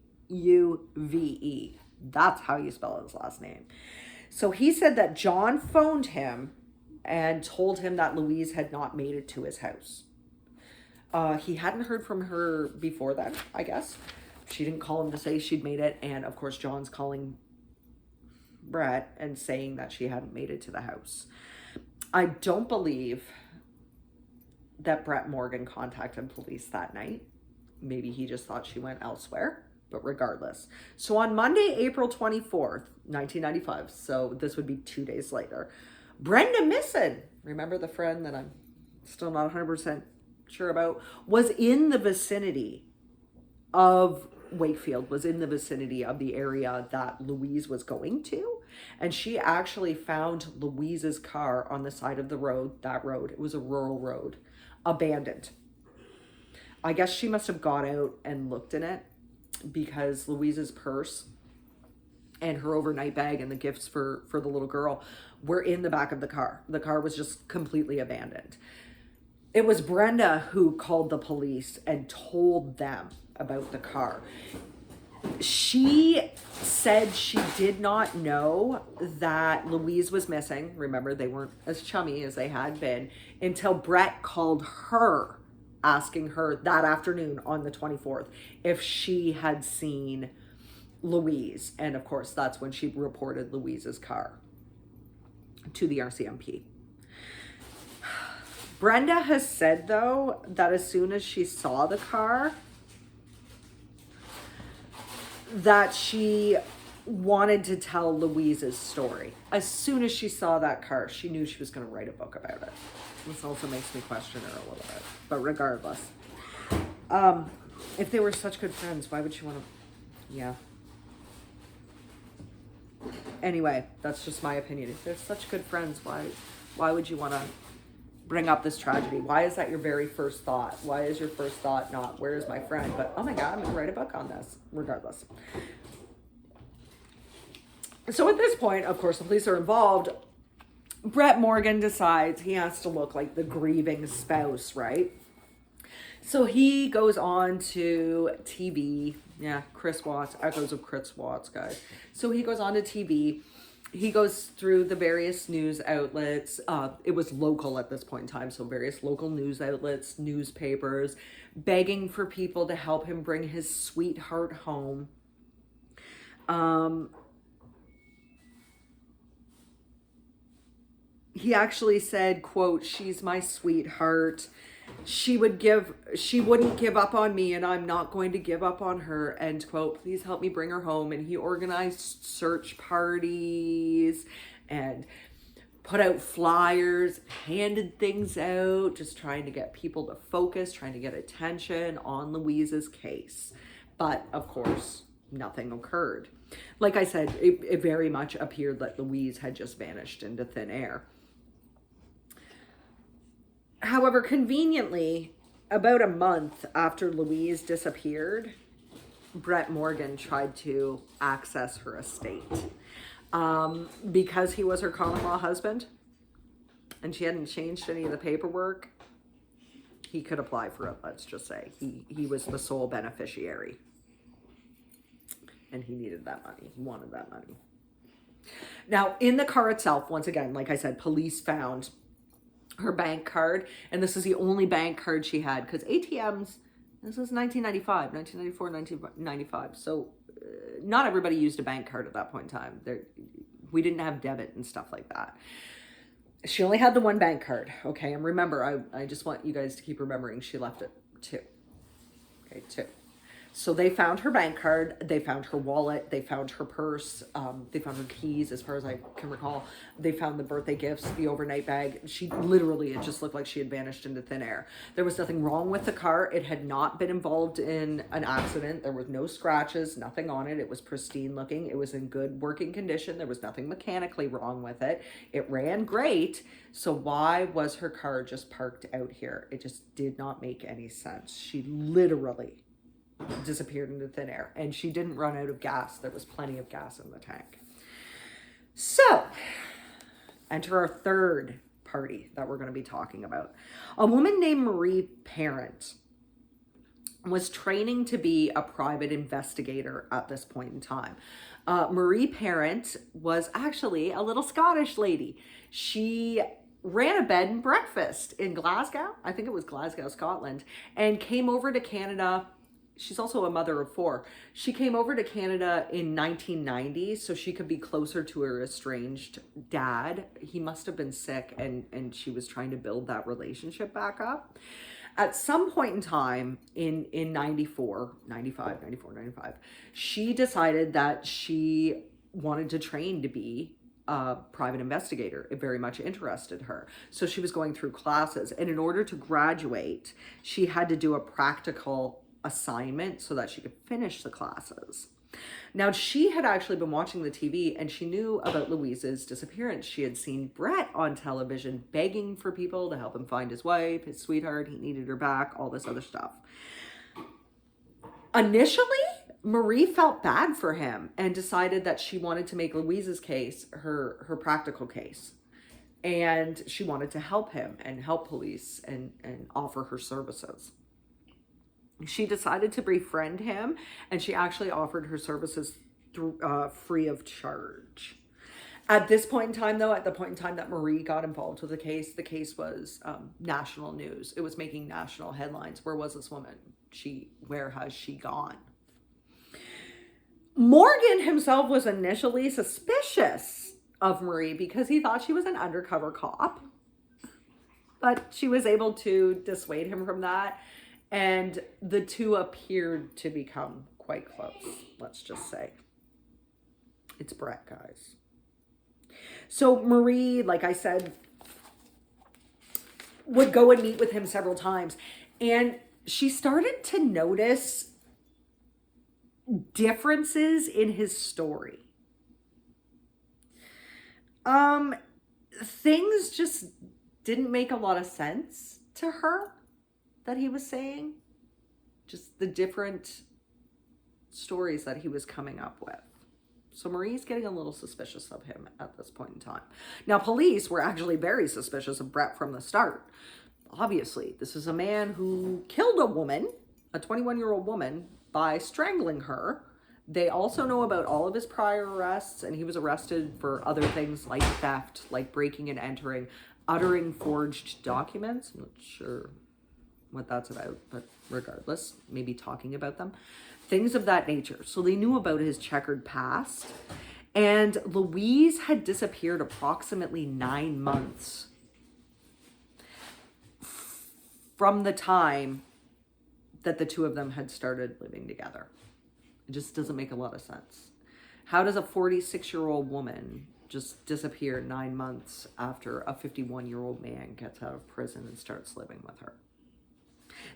that's how you spell his last name. So he said that John phoned him and told him that Louise had not made it to his house. He hadn't heard from her before then, I guess. She didn't call him to say she'd made it. And of course, John's calling Brett and saying that she hadn't made it to the house. I don't believe that Brett Morgan contacted police that night. Maybe he just thought she went elsewhere, but regardless. So on Monday, April 24th, 1995, so this would be 2 days later, Brenda Misson, remember the friend that I'm still not 100% sure about, was in the vicinity of Wakefield, was in the vicinity of the area that Louise was going to. And she actually found Louise's car on the side of the road, that road. It was a rural road, abandoned. I guess she must have gone out and looked in it, because Louise's purse and her overnight bag and the gifts for the little girl were in the back of the car. The car was just completely abandoned. It was Brenda who called the police and told them about the car. She said she did not know that Louise was missing. Remember, they weren't as chummy as they had been until Brett called her, asking her that afternoon on the 24th if she had seen Louise. And of course, that's when she reported Louise's car to the RCMP. Brenda has said, though, that as soon as she saw the car, that she wanted to tell Louise's story. As soon as she saw that car, she knew she was going to write a book about it. This also makes me question her a little bit. But regardless, if they were such good friends, why would she want to... Yeah. Anyway, that's just my opinion. If they're such good friends, why would you want to bring up this tragedy? Why is that your very first thought? Why is your first thought not, where is my friend? But, oh my God, I'm going to write a book on this. Regardless. So at this point, of course, the police are involved. Brett Morgan decides he has to look like the grieving spouse, right? So he goes on to TV. Yeah, Chris Watts, echoes of Chris Watts, guys. So he goes on to TV. He goes through the various news outlets. It was local at this point in time, so various local news outlets, newspapers, begging for people to help him bring his sweetheart home. He actually said, quote, "She's my sweetheart. She wouldn't give up on me, and I'm not going to give up on her," end quote. "Please help me bring her home." And he organized search parties and put out flyers, handed things out, just trying to get people to focus, trying to get attention on Louise's case. But of course, nothing occurred. Like I said, it very much appeared that Louise had just vanished into thin air. However, conveniently, about a month after Louise disappeared, Brett Morgan tried to access her estate. Because he was her common-law husband and she hadn't changed any of the paperwork, he could apply for it, let's just say. He was the sole beneficiary. And he needed that money. He wanted that money. Now, in the car itself, once again, like I said, police found her bank card, and this is the only bank card she had, because ATMs, this is 1994, 1995, so not everybody used a bank card at that point in time. We didn't have debit and stuff like that. She only had the one bank card, okay? And remember, I just want you guys to keep remembering she left it 2. Okay, 2. So they found her bank card, they found her wallet, they found her purse, they found her keys, as far as I can recall. They found the birthday gifts, the overnight bag. She literally, it just looked like she had vanished into thin air. There was nothing wrong with the car. It had not been involved in an accident. There were no scratches, nothing on it. It was pristine looking. It was in good working condition. There was nothing mechanically wrong with it. It ran great. So why was her car just parked out here? It just did not make any sense. She literally disappeared into thin air, and she didn't run out of gas. There was plenty of gas in the tank. So enter our third party that we're going to be talking about. A woman named Marie Parent was training to be a private investigator at this point in time. Marie Parent was actually a little Scottish lady. She ran a bed and breakfast in Glasgow. I think it was Glasgow, Scotland, and came over to Canada. She's also a mother of four. She came over to Canada in 1990 so she could be closer to her estranged dad. He must have been sick, and she was trying to build that relationship back up. At some point in time in 95, she decided that she wanted to train to be a private investigator. It very much interested her. So she was going through classes, and in order to graduate, she had to do a practical assignment so that she could finish the classes. Now, she had actually been watching the TV, and she knew about Louise's disappearance. She had seen Brett on television begging for people to help him find his wife, his sweetheart. He needed her back, all this other stuff. Initially, Marie felt bad for him and decided that she wanted to make Louise's case her practical case. And she wanted to help him and help police and offer her services. She decided to befriend him, and she actually offered her services free of charge. At this point in time, though, at the point in time that Marie got involved with the case was national news. It was making national headlines. Where was this woman? Where has she gone? Morgan himself was initially suspicious of Marie because he thought she was an undercover cop, but she was able to dissuade him from that. And the two appeared to become quite close, let's just say. It's Brett, guys. So Marie, like I said, would go and meet with him several times. And she started to notice differences in his story. Things just didn't make a lot of sense to her that he was saying, just the different stories that he was coming up with. So Marie's getting a little suspicious of him at this point in time. Now, police were actually very suspicious of Brett from the start. Obviously, this is a man who killed a woman, a 21-year-old woman, by strangling her. They also know about all of his prior arrests, and he was arrested for other things like theft, like breaking and entering, uttering forged documents. I'm not sure what that's about, but regardless, maybe talking about them, things of that nature. So they knew about his checkered past, and Louise had disappeared approximately 9 months from the time that the two of them had started living together. It just doesn't make a lot of sense. How does a 46-year-old woman just disappear 9 months after a 51-year-old man gets out of prison and starts living with her?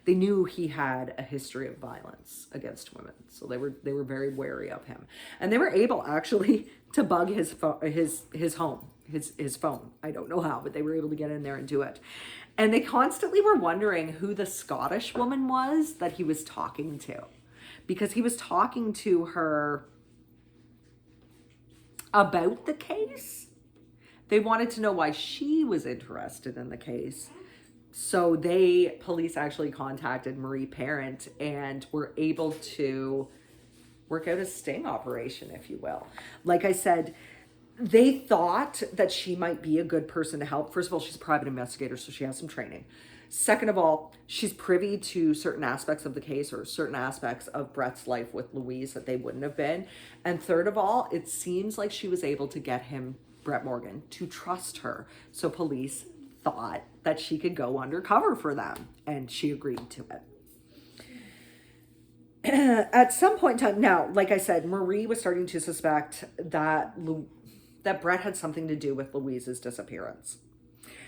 They knew he had a history of violence against women, so they were very wary of him, and they were able actually to bug his home, his phone. I don't know how, but they were able to get in there and do it. And they constantly were wondering who the Scottish woman was that he was talking to, because he was talking to her about the case. They wanted to know why she was interested in the case. So police actually contacted Marie Parent and were able to work out a sting operation, if you will. Like I said, they thought that she might be a good person to help. First of all, she's a private investigator, so she has some training. Second of all, she's privy to certain aspects of the case or certain aspects of Brett's life with Louise that they wouldn't have been. And third of all, it seems like she was able to get him, Brett Morgan, to trust her. So police thought that she could go undercover for them, and she agreed to it. At some point in time, now, like I said, Marie was starting to suspect that that Brett had something to do with Louise's disappearance.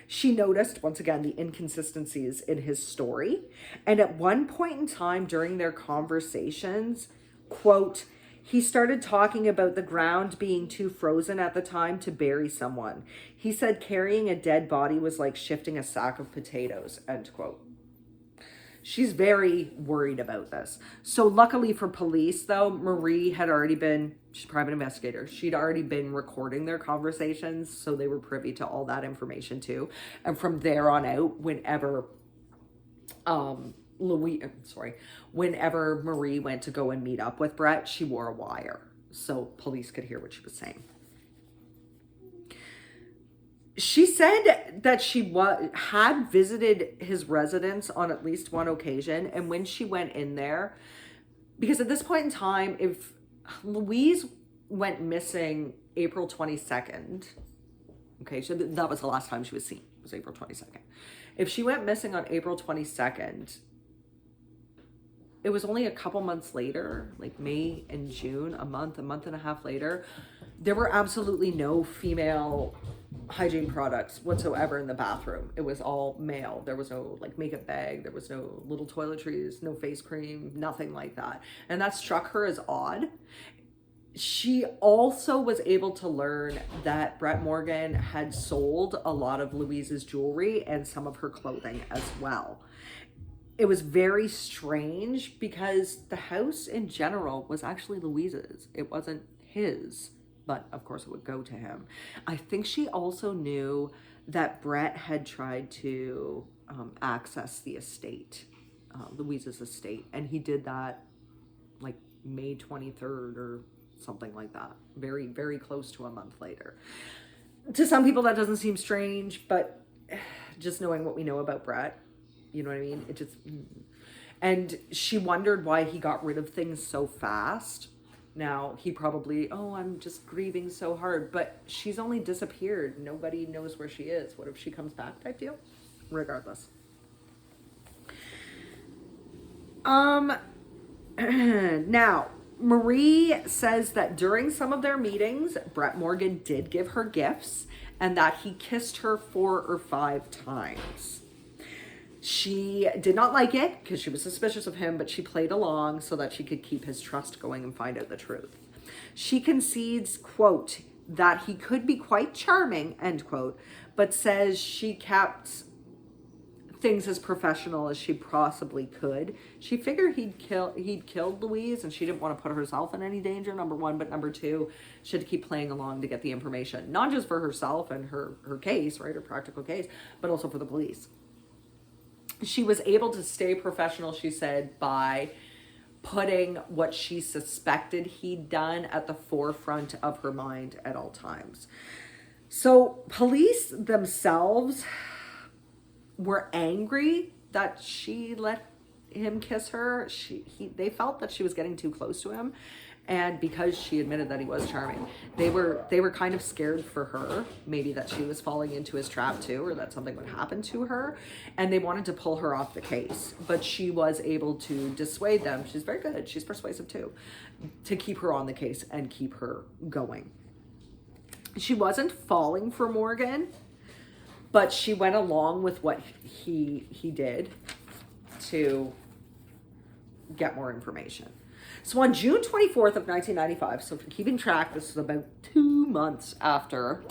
She noticed, once again, the inconsistencies in his story. And at one point in time during their conversations, quote, he started talking about the ground being too frozen at the time to bury someone. He said carrying a dead body was like shifting a sack of potatoes, end quote. She's very worried about this. So luckily for police, though, Marie had already been, she's a private investigator. She'd already been recording their conversations, so they were privy to all that information too. And from there on out, whenever whenever Marie went to go and meet up with Brett, she wore a wire so police could hear what she was saying. She said that she had visited his residence on at least one occasion. And when she went in there, because at this point in time, if Louise went missing April 22nd, okay, so that was the last time she was seen, it was April 22nd. If she went missing on April 22nd, it was only a couple months later, like May and June, a month and a half later, there were absolutely no female hygiene products whatsoever in the bathroom. It was all male. There was no like makeup bag. There was no little toiletries, no face cream, nothing like that. And that struck her as odd. She also was able to learn that Brett Morgan had sold a lot of Louise's jewelry and some of her clothing as well. It was very strange because the house in general was actually Louise's. It wasn't his, but of course it would go to him. I think she also knew that Brett had tried to access the estate, Louise's estate, and he did that like May 23rd or something like that. Very, very close to a month later. To some people that doesn't seem strange, but just knowing what we know about Brett, you know what I mean? It just, and she wondered why he got rid of things so fast. Now, he probably, oh, I'm just grieving so hard, but she's only disappeared. Nobody knows where she is. What if she comes back type deal? Regardless. Now, Marie says that during some of their meetings, Brett Morgan did give her gifts and that he kissed her 4 or 5 times. She did not like it because she was suspicious of him, but she played along so that she could keep his trust going and find out the truth. She concedes, quote, that he could be quite charming, end quote, but says she kept things as professional as she possibly could. She figured he'd killed Louise and she didn't want to put herself in any danger, number one, but number two, she had to keep playing along to get the information, not just for herself and her case, right, her practical case, but also for the police. She was able to stay professional, she said, by putting what she suspected he'd done at the forefront of her mind at all times. So police themselves were angry that she let him kiss her. They felt that she was getting too close to him. And because she admitted that he was charming, they were kind of scared for her, maybe that she was falling into his trap too, or that something would happen to her. And they wanted to pull her off the case, but she was able to dissuade them. She's very good. She's persuasive too, to keep her on the case and keep her going. She wasn't falling for Morgan, but she went along with what he did to get more information. So on June 24th of 1995, so if you're keeping track, this is about 2 months after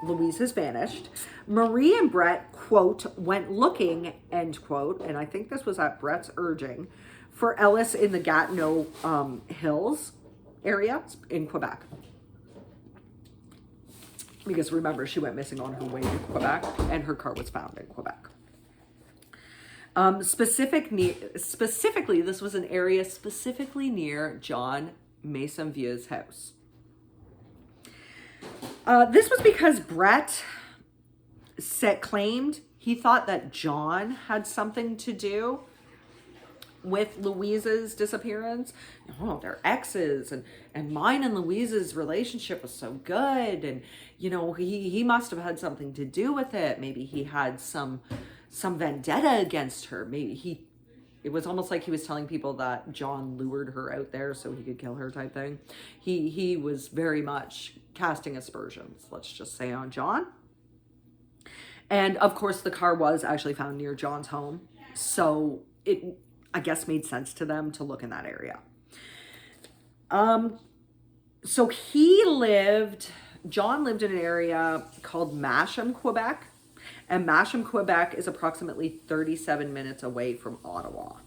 Louise has vanished, Marie and Brett, quote, went looking, end quote, and I think this was at Brett's urging, for Ellis in the Gatineau Hills area in Quebec. Because remember, she went missing on her way to Quebec and her car was found in Quebec. Specifically, this was an area specifically near John Maisonvieux's house. This was because Brett claimed he thought that John had something to do with Louise's disappearance. Oh, they're exes, and mine and Louise's relationship was so good, and you know, he must have had something to do with it. Maybe he had some vendetta against her. Maybe it was almost like he was telling people that John lured her out there so he could kill her type thing. He was very much casting aspersions, let's just say, on John. And of course the car was actually found near John's home. So it, I guess, made sense to them to look in that area. So John lived in an area called Masham, Quebec. And Masham, Quebec is approximately 37 minutes away from Ottawa.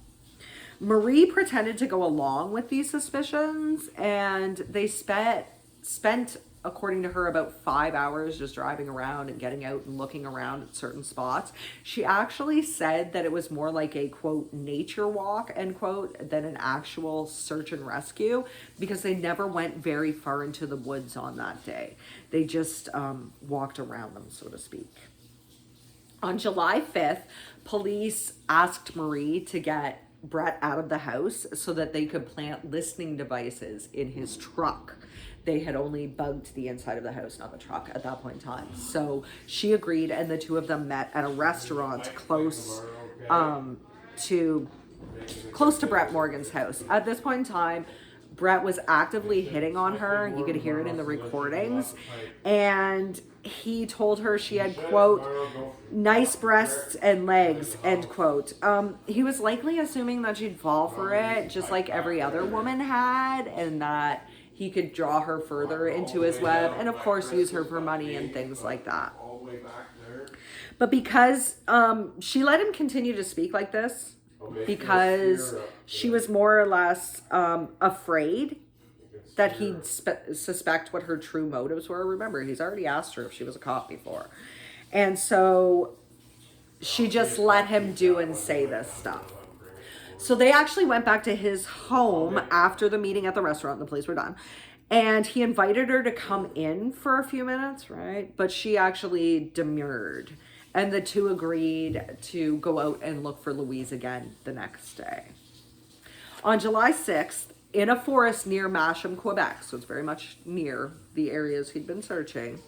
Marie pretended to go along with these suspicions, and they spent, according to her, about 5 hours just driving around and getting out and looking around at certain spots. She actually said that it was more like a, quote, nature walk, end quote, than an actual search and rescue, because they never went very far into the woods on that day. They just walked around them, so to speak. On July 5th, police asked Marie to get Brett out of the house so that they could plant listening devices in his truck. They had only bugged the inside of the house, not the truck, at that point in time. So she agreed, and the two of them met at a restaurant close to Brett Morgan's house. At this point in time, Brett was actively hitting on her. You could hear it in the recordings. And he told her she had, quote, nice breasts and legs, end quote. He was likely assuming that she'd fall for it, just like every other woman had, and that he could draw her further into his web, and of course use her for money and things like that. But because she let him continue to speak like this, because she was more or less afraid that he'd suspect what her true motives were. Remember, he's already asked her if she was a cop before. And so she just let him do and say this stuff. So they actually went back to his home after the meeting at the restaurant. The police were done. And he invited her to come in for a few minutes, right? But she actually demurred. And the two agreed to go out and look for Louise again the next day. On July 6th, in a forest near Masham, Quebec, so it's very much near the areas he'd been searching,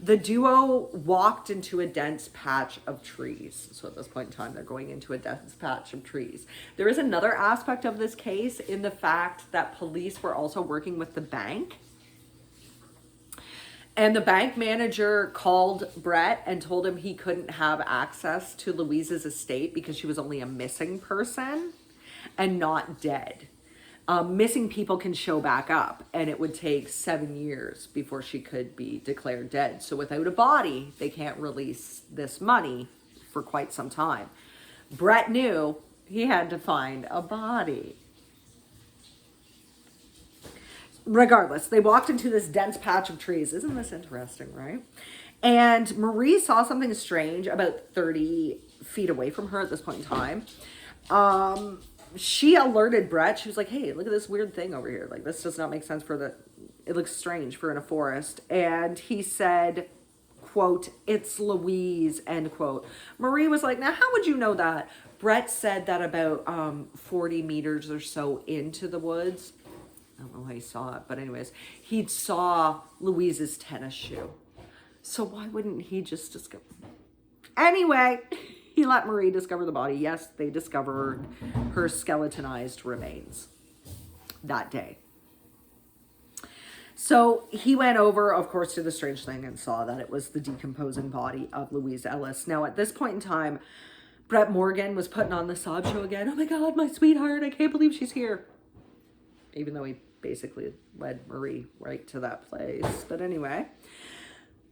the duo walked into a dense patch of trees. So at this point in time, they're going into a dense patch of trees. There is another aspect of this case in the fact that police were also working with the bank. And the bank manager called Brett and told him he couldn't have access to Louise's estate because she was only a missing person and not dead. Missing people can show back up, and it would take 7 years before she could be declared dead. So without a body, they can't release this money for quite some time. Brett knew he had to find a body. Regardless, they walked into this dense patch of trees. Isn't this interesting, right? And Marie saw something strange about 30 feet away from her at this point in time. She alerted Brett. She was like, hey, look at this weird thing over here. Like, this does not make sense it looks strange for in a forest. And he said, quote, it's Louise, end quote. Marie was like, now, how would you know that? Brett said that about 40 meters or so into the woods. I don't know how he saw it, but anyways, he saw Louise's tennis shoe. So why wouldn't he just discover? Anyway, he let Marie discover the body. Yes, they discovered her skeletonized remains that day. So he went over, of course, to the strange thing and saw that it was the decomposing body of Louise Ellis. Now, at this point in time, Brett Morgan was putting on the sob show again. Oh my God, my sweetheart, I can't believe she's here. Even though he basically led Marie right to that place. But anyway,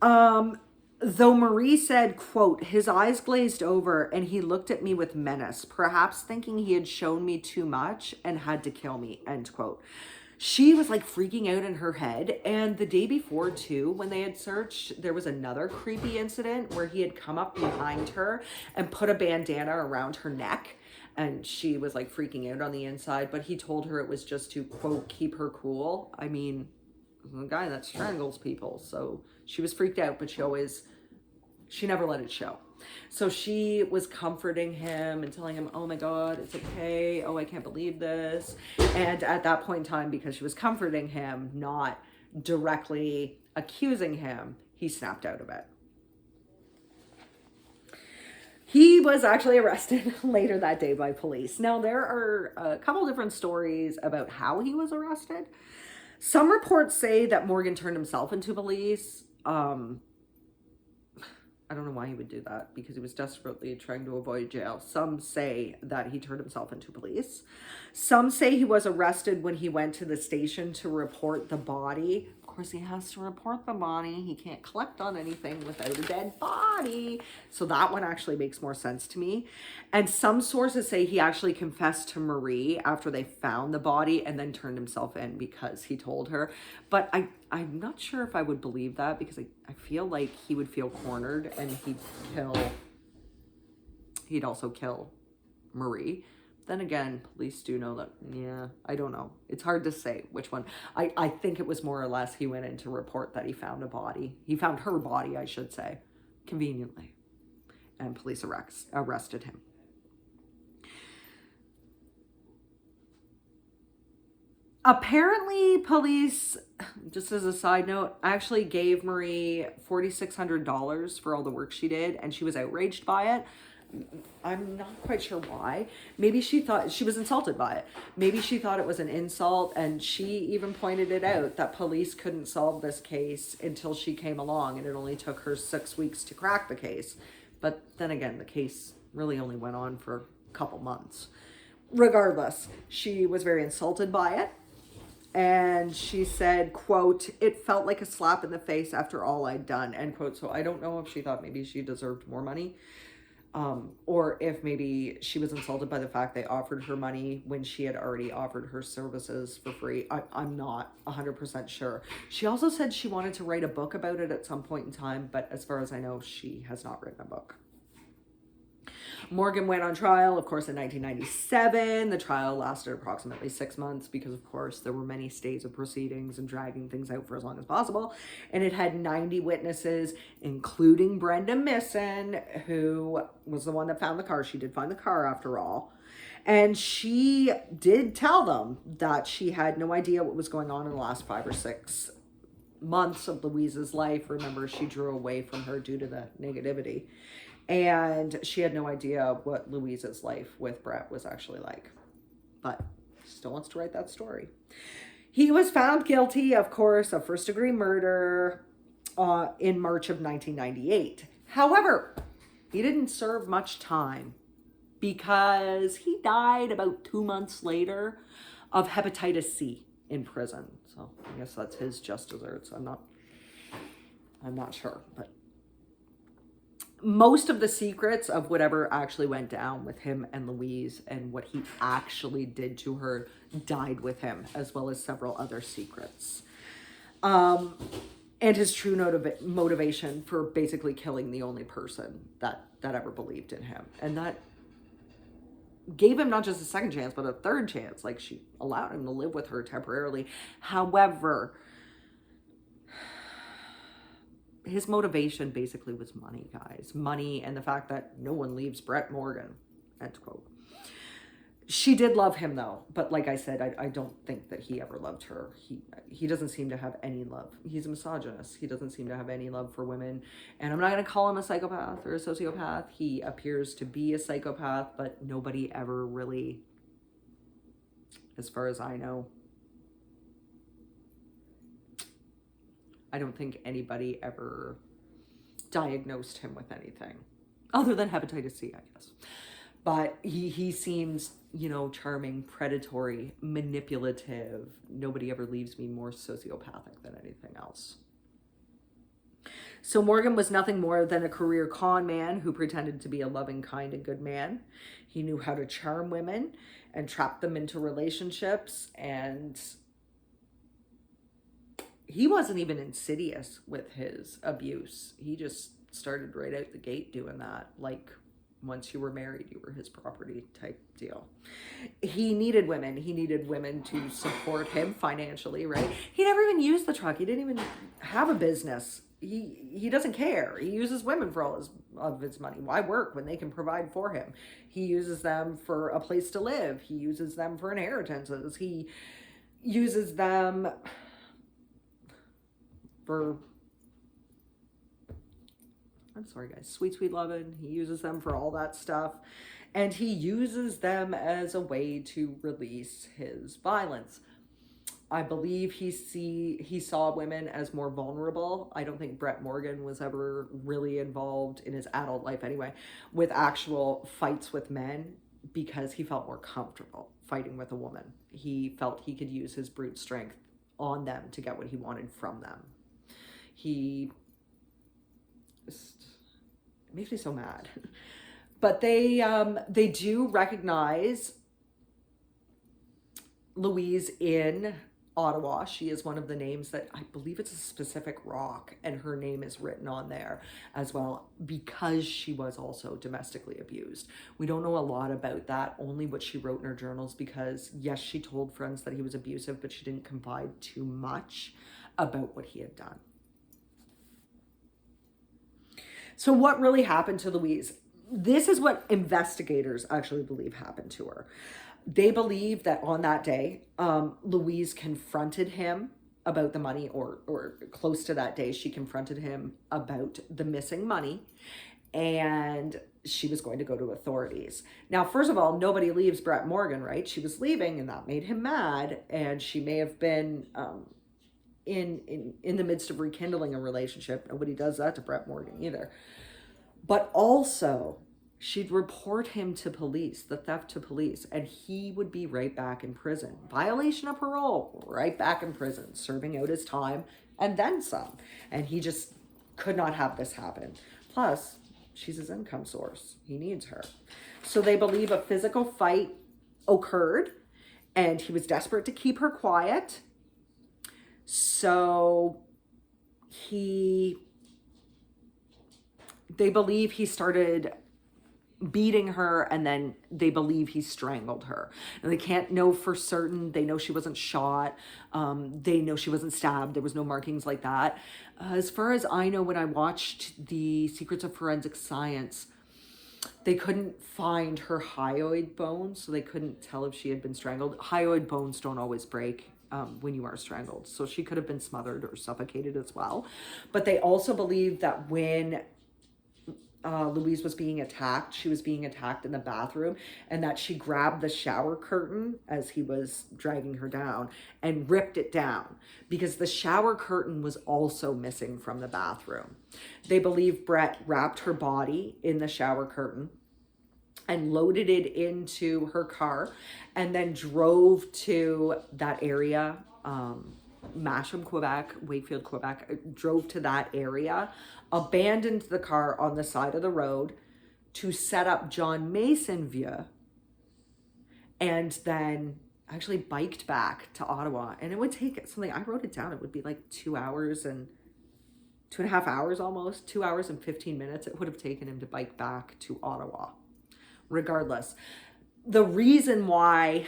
though Marie said, quote, his eyes glazed over and he looked at me with menace, perhaps thinking he had shown me too much and had to kill me, end quote. She was like freaking out in her head. And the day before too, when they had searched, there was another creepy incident where he had come up behind her and put a bandana around her neck. And she was like freaking out on the inside, but he told her it was just to, quote, keep her cool. I mean, a guy that strangles people. So she was freaked out, but she never let it show. So she was comforting him and telling him, oh my God, it's okay. Oh, I can't believe this. And at that point in time, because she was comforting him, not directly accusing him, he snapped out of it. He was actually arrested later that day by police. Now, there are a couple different stories about how he was arrested. Some reports say that Morgan turned himself into police. I don't know why he would do that, because he was desperately trying to avoid jail. Some say that he turned himself into police. Some say he was arrested when he went to the station to report the body. Of course, he has to report the body. He can't collect on anything without a dead body. So that one actually makes more sense to me. And some sources say he actually confessed to Marie after they found the body and then turned himself in because he told her. But I'm not sure if I would believe that, because I feel like he would feel cornered and he'd also kill Marie. Then again, police do know that, yeah, I don't know. It's hard to say which one. I think it was more or less he went in to report that he found a body. He found her body, I should say, conveniently. And police arrested him. Apparently, police, just as a side note, actually gave Marie $4,600 for all the work she did, and she was outraged by it. I'm not quite sure why. Maybe she thought she was insulted by it. Maybe she thought it was an insult, and she even pointed it out that police couldn't solve this case until she came along, and it only took her 6 weeks to crack the case. But then again, the case really only went on for a couple months. Regardless, she was very insulted by it. And she said, quote, "It felt like a slap in the face after all I'd done," end quote. So I don't know if she thought maybe she deserved more money, or if maybe she was insulted by the fact they offered her money when she had already offered her services for free. I'm not 100% sure. She also said she wanted to write a book about it at some point in time, but as far as I know, she has not written a book. Morgan went on trial, of course, in 1997. The trial lasted approximately 6 months because, of course, there were many stays of proceedings and dragging things out for as long as possible. And it had 90 witnesses, including Brenda Misson, who was the one that found the car. She did find the car after all. And she did tell them that she had no idea what was going on in the last 5 or 6 months of Louise's life. Remember, she drew away from her due to the negativity. And she had no idea what Louise's life with Brett was actually like. But she still wants to write that story. He was found guilty, of course, of first-degree murder in March of 1998. However, he didn't serve much time because he died about 2 months later of hepatitis C in prison. So I guess that's his just desserts. I'm not sure, but most of the secrets of whatever actually went down with him and Louise and what he actually did to her died with him, as well as several other secrets. And his true motivation for basically killing the only person that ever believed in him. And that gave him not just a second chance, but a third chance. Like, she allowed him to live with her temporarily. However, his motivation basically was money, guys. Money and the fact that no one leaves Brett Morgan, end quote. She did love him, though. But like I said, I don't think that he ever loved her. He doesn't seem to have any love. He's a misogynist. He doesn't seem to have any love for women. And I'm not going to call him a psychopath or a sociopath. He appears to be a psychopath, but nobody ever really, as far as I know, I don't think anybody ever diagnosed him with anything other than hepatitis C, I guess. But he seems, charming, predatory, manipulative. Nobody ever leaves me more sociopathic than anything else. So Morgan was nothing more than a career con man who pretended to be a loving, kind, and good man. He knew how to charm women and trap them into relationships, and he wasn't even insidious with his abuse. He just started right out the gate doing that. Like, once you were married, you were his property type deal. He needed women. He needed women to support him financially, right? He never even used the truck. He didn't even have a business. He doesn't care. He uses women for all of his money. Why work when they can provide for him? He uses them for a place to live. He uses them for inheritances. He uses them for I'm sorry guys, sweet, sweet loving. He uses them for all that stuff. And he uses them as a way to release his violence. I believe he saw women as more vulnerable. I don't think Brett Morgan was ever really involved in his adult life anyway with actual fights with men, because he felt more comfortable fighting with a woman. He felt he could use his brute strength on them to get what he wanted from them. He just, it makes me so mad. But they do recognize Louise in Ottawa. She is one of the names that, I believe it's a specific rock, and her name is written on there as well, because she was also domestically abused. We don't know a lot about that, only what she wrote in her journals, because yes, she told friends that he was abusive, but she didn't confide too much about what he had done. So what really happened to Louise? This is what investigators actually believe happened to her. They believe that on that day, Louise confronted him about the money, or close to that day, she confronted him about the missing money, and she was going to go to authorities. Now, first of all, nobody leaves Brett Morgan, right? She was leaving, and that made him mad, and she may have been in the midst of rekindling a relationship. Nobody does that to Brett Morgan either. But also, she'd report him to police, the theft to police, and he would be right back in prison. Violation of parole, right back in prison, serving out his time and then some. And he just could not have this happen. Plus, she's his income source. He needs her. So they believe a physical fight occurred, and he was desperate to keep her quiet. So they believe he started beating her, and then they believe he strangled her. And they can't know for certain. They know she wasn't shot. They know she wasn't stabbed. There was no markings like that. As far as I know, when I watched The Secrets of Forensic Science, they couldn't find her hyoid bones, so they couldn't tell if she had been strangled. Hyoid bones don't always break when you are strangled, so she could have been smothered or suffocated as well. But they also believe that when Louise was being attacked, she was being attacked in the bathroom, and that she grabbed the shower curtain as he was dragging her down and ripped it down, because the shower curtain was also missing from the bathroom. They believe Brett wrapped her body in the shower curtain and loaded it into her car, and then drove to that area, Masham, Quebec, Wakefield, Quebec, drove to that area, abandoned the car on the side of the road to set up John Mason View, and then actually biked back to Ottawa. And it would take something, I wrote it down, it would be like 2 hours and 2.5 hours almost, 2 hours and 15 minutes it would have taken him to bike back to Ottawa. Regardless, the reason why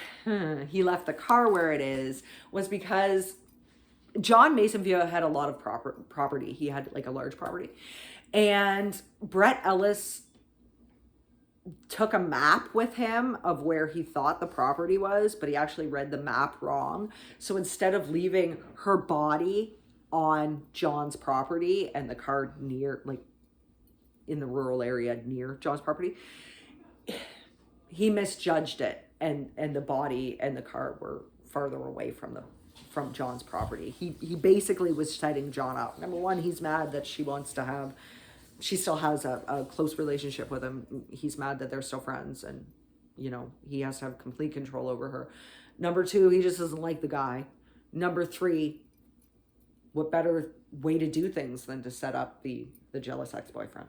he left the car where it is was because John Masonville had a lot of property. He had like a large property. And Brett Ellis took a map with him of where he thought the property was, but he actually read the map wrong. So instead of leaving her body on John's property and the car near, like in the rural area near John's property, he misjudged it, and the body and the car were farther away from John's property. He basically was setting John up. Number one, he's mad that she still has a close relationship with him. He's mad that they're still friends, and he has to have complete control over her. Number two, he just doesn't like the guy. Number three, what better way to do things than to set up the jealous ex-boyfriend?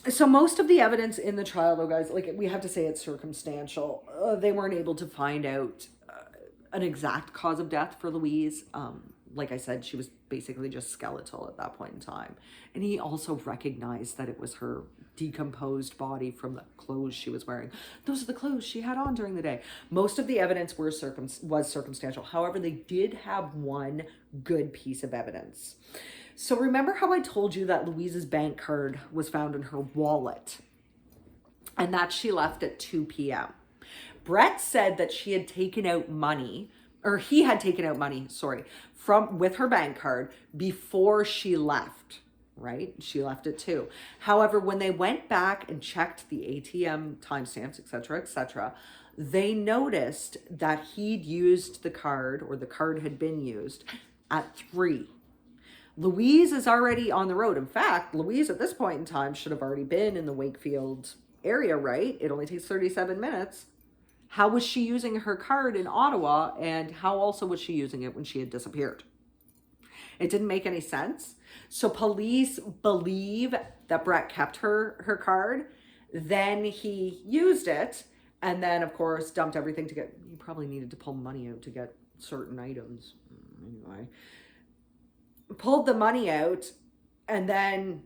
So most of the evidence in the trial, though, guys, like we have to say it's circumstantial. They weren't able to find out an exact cause of death for Louise. Like I said, she was basically just skeletal at that point in time. And he also recognized that it was her decomposed body from the clothes she was wearing. Those are the clothes she had on during the day. Most of the evidence was circumstantial. However, they did have one good piece of evidence. So remember how I told you that Louise's bank card was found in her wallet? and that she left at 2 p.m. Brett said that she had taken out money, or he had taken out money, sorry, from with her bank card before she left, right? She left at 2. However, when they went back and checked the ATM timestamps, etc., they noticed that he'd used the card, or the card had been used, at 3. Louise is already on the road. In fact, Louise at this point in time should have already been in the Wakefield area, right? It only takes 37 minutes. How was she using her card in Ottawa, and how also was she using it when she had disappeared? It didn't make any sense. So police believe that Brett kept her card. Then he used it, and then, of course, dumped everything to get... He probably needed to pull money out to get certain items. Anyway. Pulled the money out, and then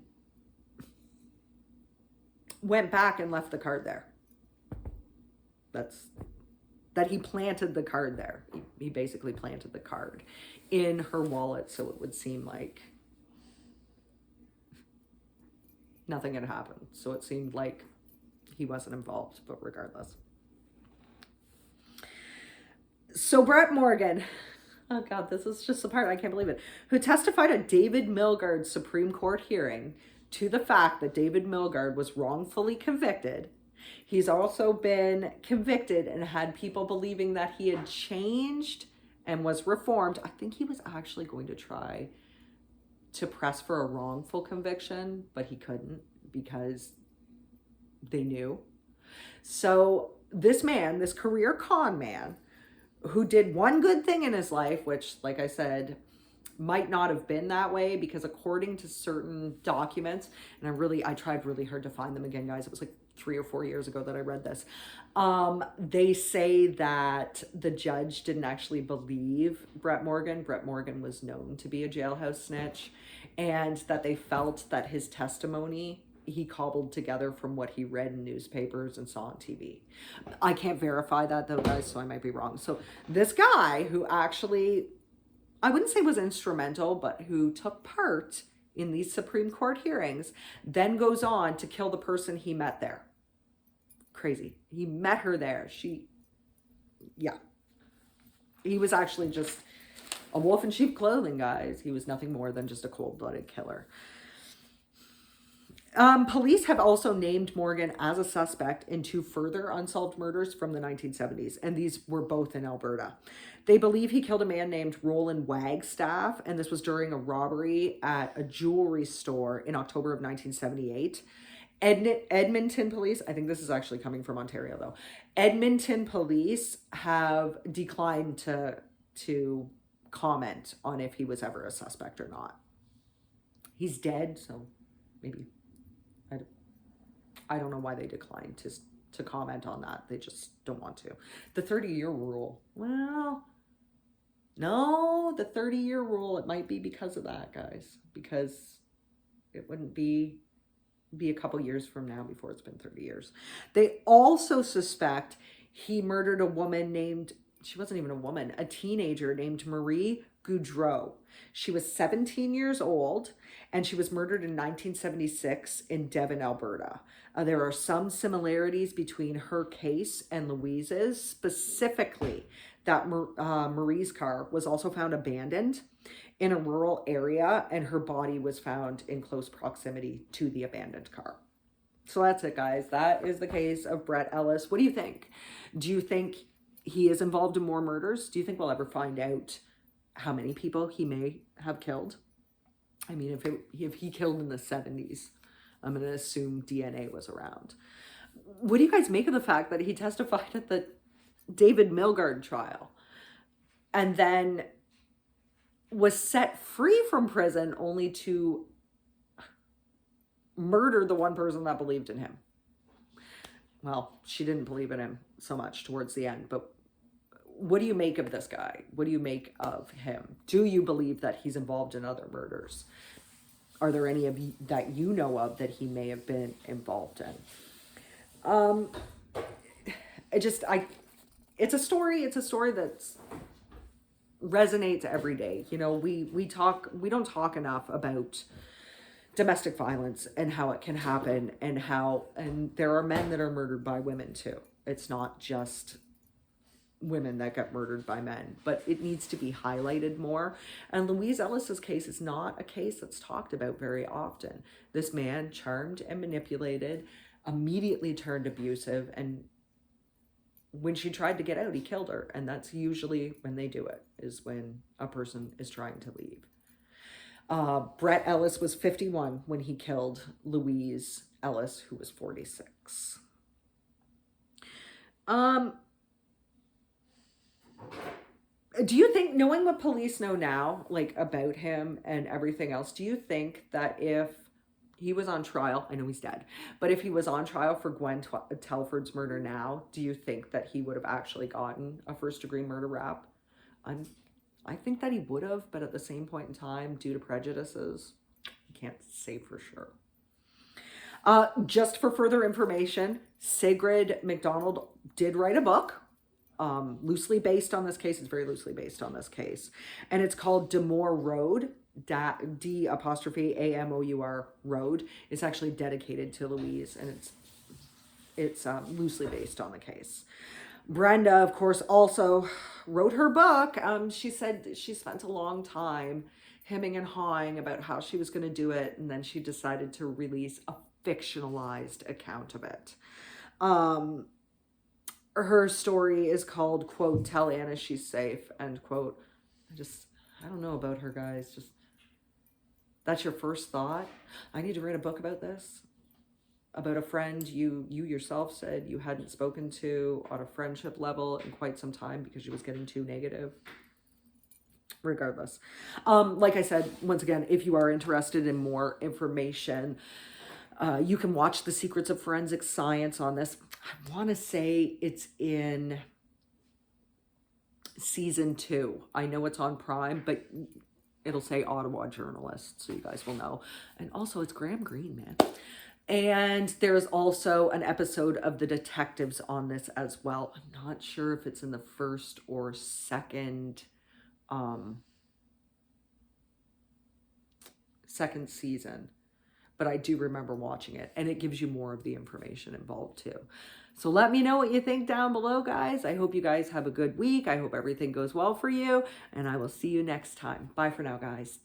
went back and left the card there. That he planted the card there. He basically planted the card in her wallet, so it would seem like nothing had happened. So it seemed like he wasn't involved, but regardless. So Brett Morgan, oh God, this is just the part, I can't believe it, who testified at David Milgard's Supreme Court hearing to the fact that David Milgard was wrongfully convicted. He's also been convicted and had people believing that he had changed and was reformed. I think he was actually going to try to press for a wrongful conviction, but he couldn't because they knew. So this man, this career con man, who did one good thing in his life, which, like I said, might not have been that way, because according to certain documents, and I tried really hard to find them again, guys. It was like 3 or 4 years ago that I read this. They say that the judge didn't actually believe Brett Morgan. Brett Morgan was known to be a jailhouse snitch, and that they felt that his testimony he cobbled together from what he read in newspapers and saw on TV. I can't verify that though, guys, so I might be wrong. So this guy who actually, I wouldn't say was instrumental, but who took part in these Supreme Court hearings, then goes on to kill the person he met there. Crazy. He met her there. Yeah. He was actually just a wolf in sheep clothing, guys. He was nothing more than just a cold-blooded killer. Police have also named Morgan as a suspect in 2 further unsolved murders from the 1970s, and these were both in Alberta. They believe he killed a man named Roland Wagstaff, and this was during a robbery at a jewelry store in October of 1978. Edmonton police, I think this is actually coming from Ontario though, Edmonton police have declined to comment on if he was ever a suspect or not. He's dead, so maybe... I don't know why they declined to comment on that. They just don't want to. The 30-year rule. Well, no, the 30-year rule, it might be because of that, guys. Because it wouldn't be a couple years from now before it's been 30 years. They also suspect he murdered a woman named, she wasn't even a woman, a teenager named Marie Goudreau. She was 17 years old, and she was murdered in 1976 in Devon, Alberta. There are some similarities between her case and Louise's, specifically that Marie's car was also found abandoned in a rural area, and her body was found in close proximity to the abandoned car. So that's it, guys. That is the case of Brett Ellis. What do you think? Do you think he is involved in more murders? Do you think we'll ever find out how many people he may have killed? I mean, if he killed in the 70s, I'm going to assume DNA was around. What do you guys make of the fact that he testified at the David Milgard trial and then was set free from prison only to murder the one person that believed in him? Well, she didn't believe in him so much towards the end, but what do you make of this guy? What do you make of him? Do you believe that he's involved in other murders? Are there any of you that you know of that he may have been involved in? It's a story that resonates every day. You know, we don't talk enough about domestic violence and how it can happen, and there are men that are murdered by women too. It's not just women that get murdered by men, but it needs to be highlighted more. And Louise Ellis's case is not a case that's talked about very often. This man, charmed and manipulated, immediately turned abusive, and when she tried to get out, he killed her. And that's usually when they do it, is when a person is trying to leave. Brett Ellis was 51 when he killed Louise Ellis, who was 46. Do you think, knowing what police know now, like about him and everything else, do you think that if he was on trial, I know he's dead, but if he was on trial for Gwen Telford's murder now, do you think that he would have actually gotten a first-degree murder rap? I think that he would have, but at the same point in time, due to prejudices, I can't say for sure. Just for further information, Sigrid McDonald did write a book, loosely based on this case. It's very loosely based on this case. And it's called D'Amour Road, D''Amour Road. It's actually dedicated to Louise, and it's loosely based on the case. Brenda, of course, also wrote her book. She said she spent a long time hemming and hawing about how she was going to do it, and then she decided to release a fictionalized account of it. Her story is called, quote, "Tell Anna She's Safe," end quote. I don't know about her, guys. Just, that's your first thought? I need to write a book about this? About a friend you yourself said you hadn't spoken to on a friendship level in quite some time because she was getting too negative. Regardless. Like I said, once again, if you are interested in more information, you can watch The Secrets of Forensic Science on this. I want to say it's in season 2. I know it's on Prime, but it'll say Ottawa Journalist, so you guys will know. And also, it's Graham Greene, man. And there's also an episode of The Detectives on this as well. I'm not sure if it's in the first or second season, but I do remember watching it, and it gives you more of the information involved too. So let me know what you think down below, guys. I hope you guys have a good week. I hope everything goes well for you, and I will see you next time. Bye for now, guys.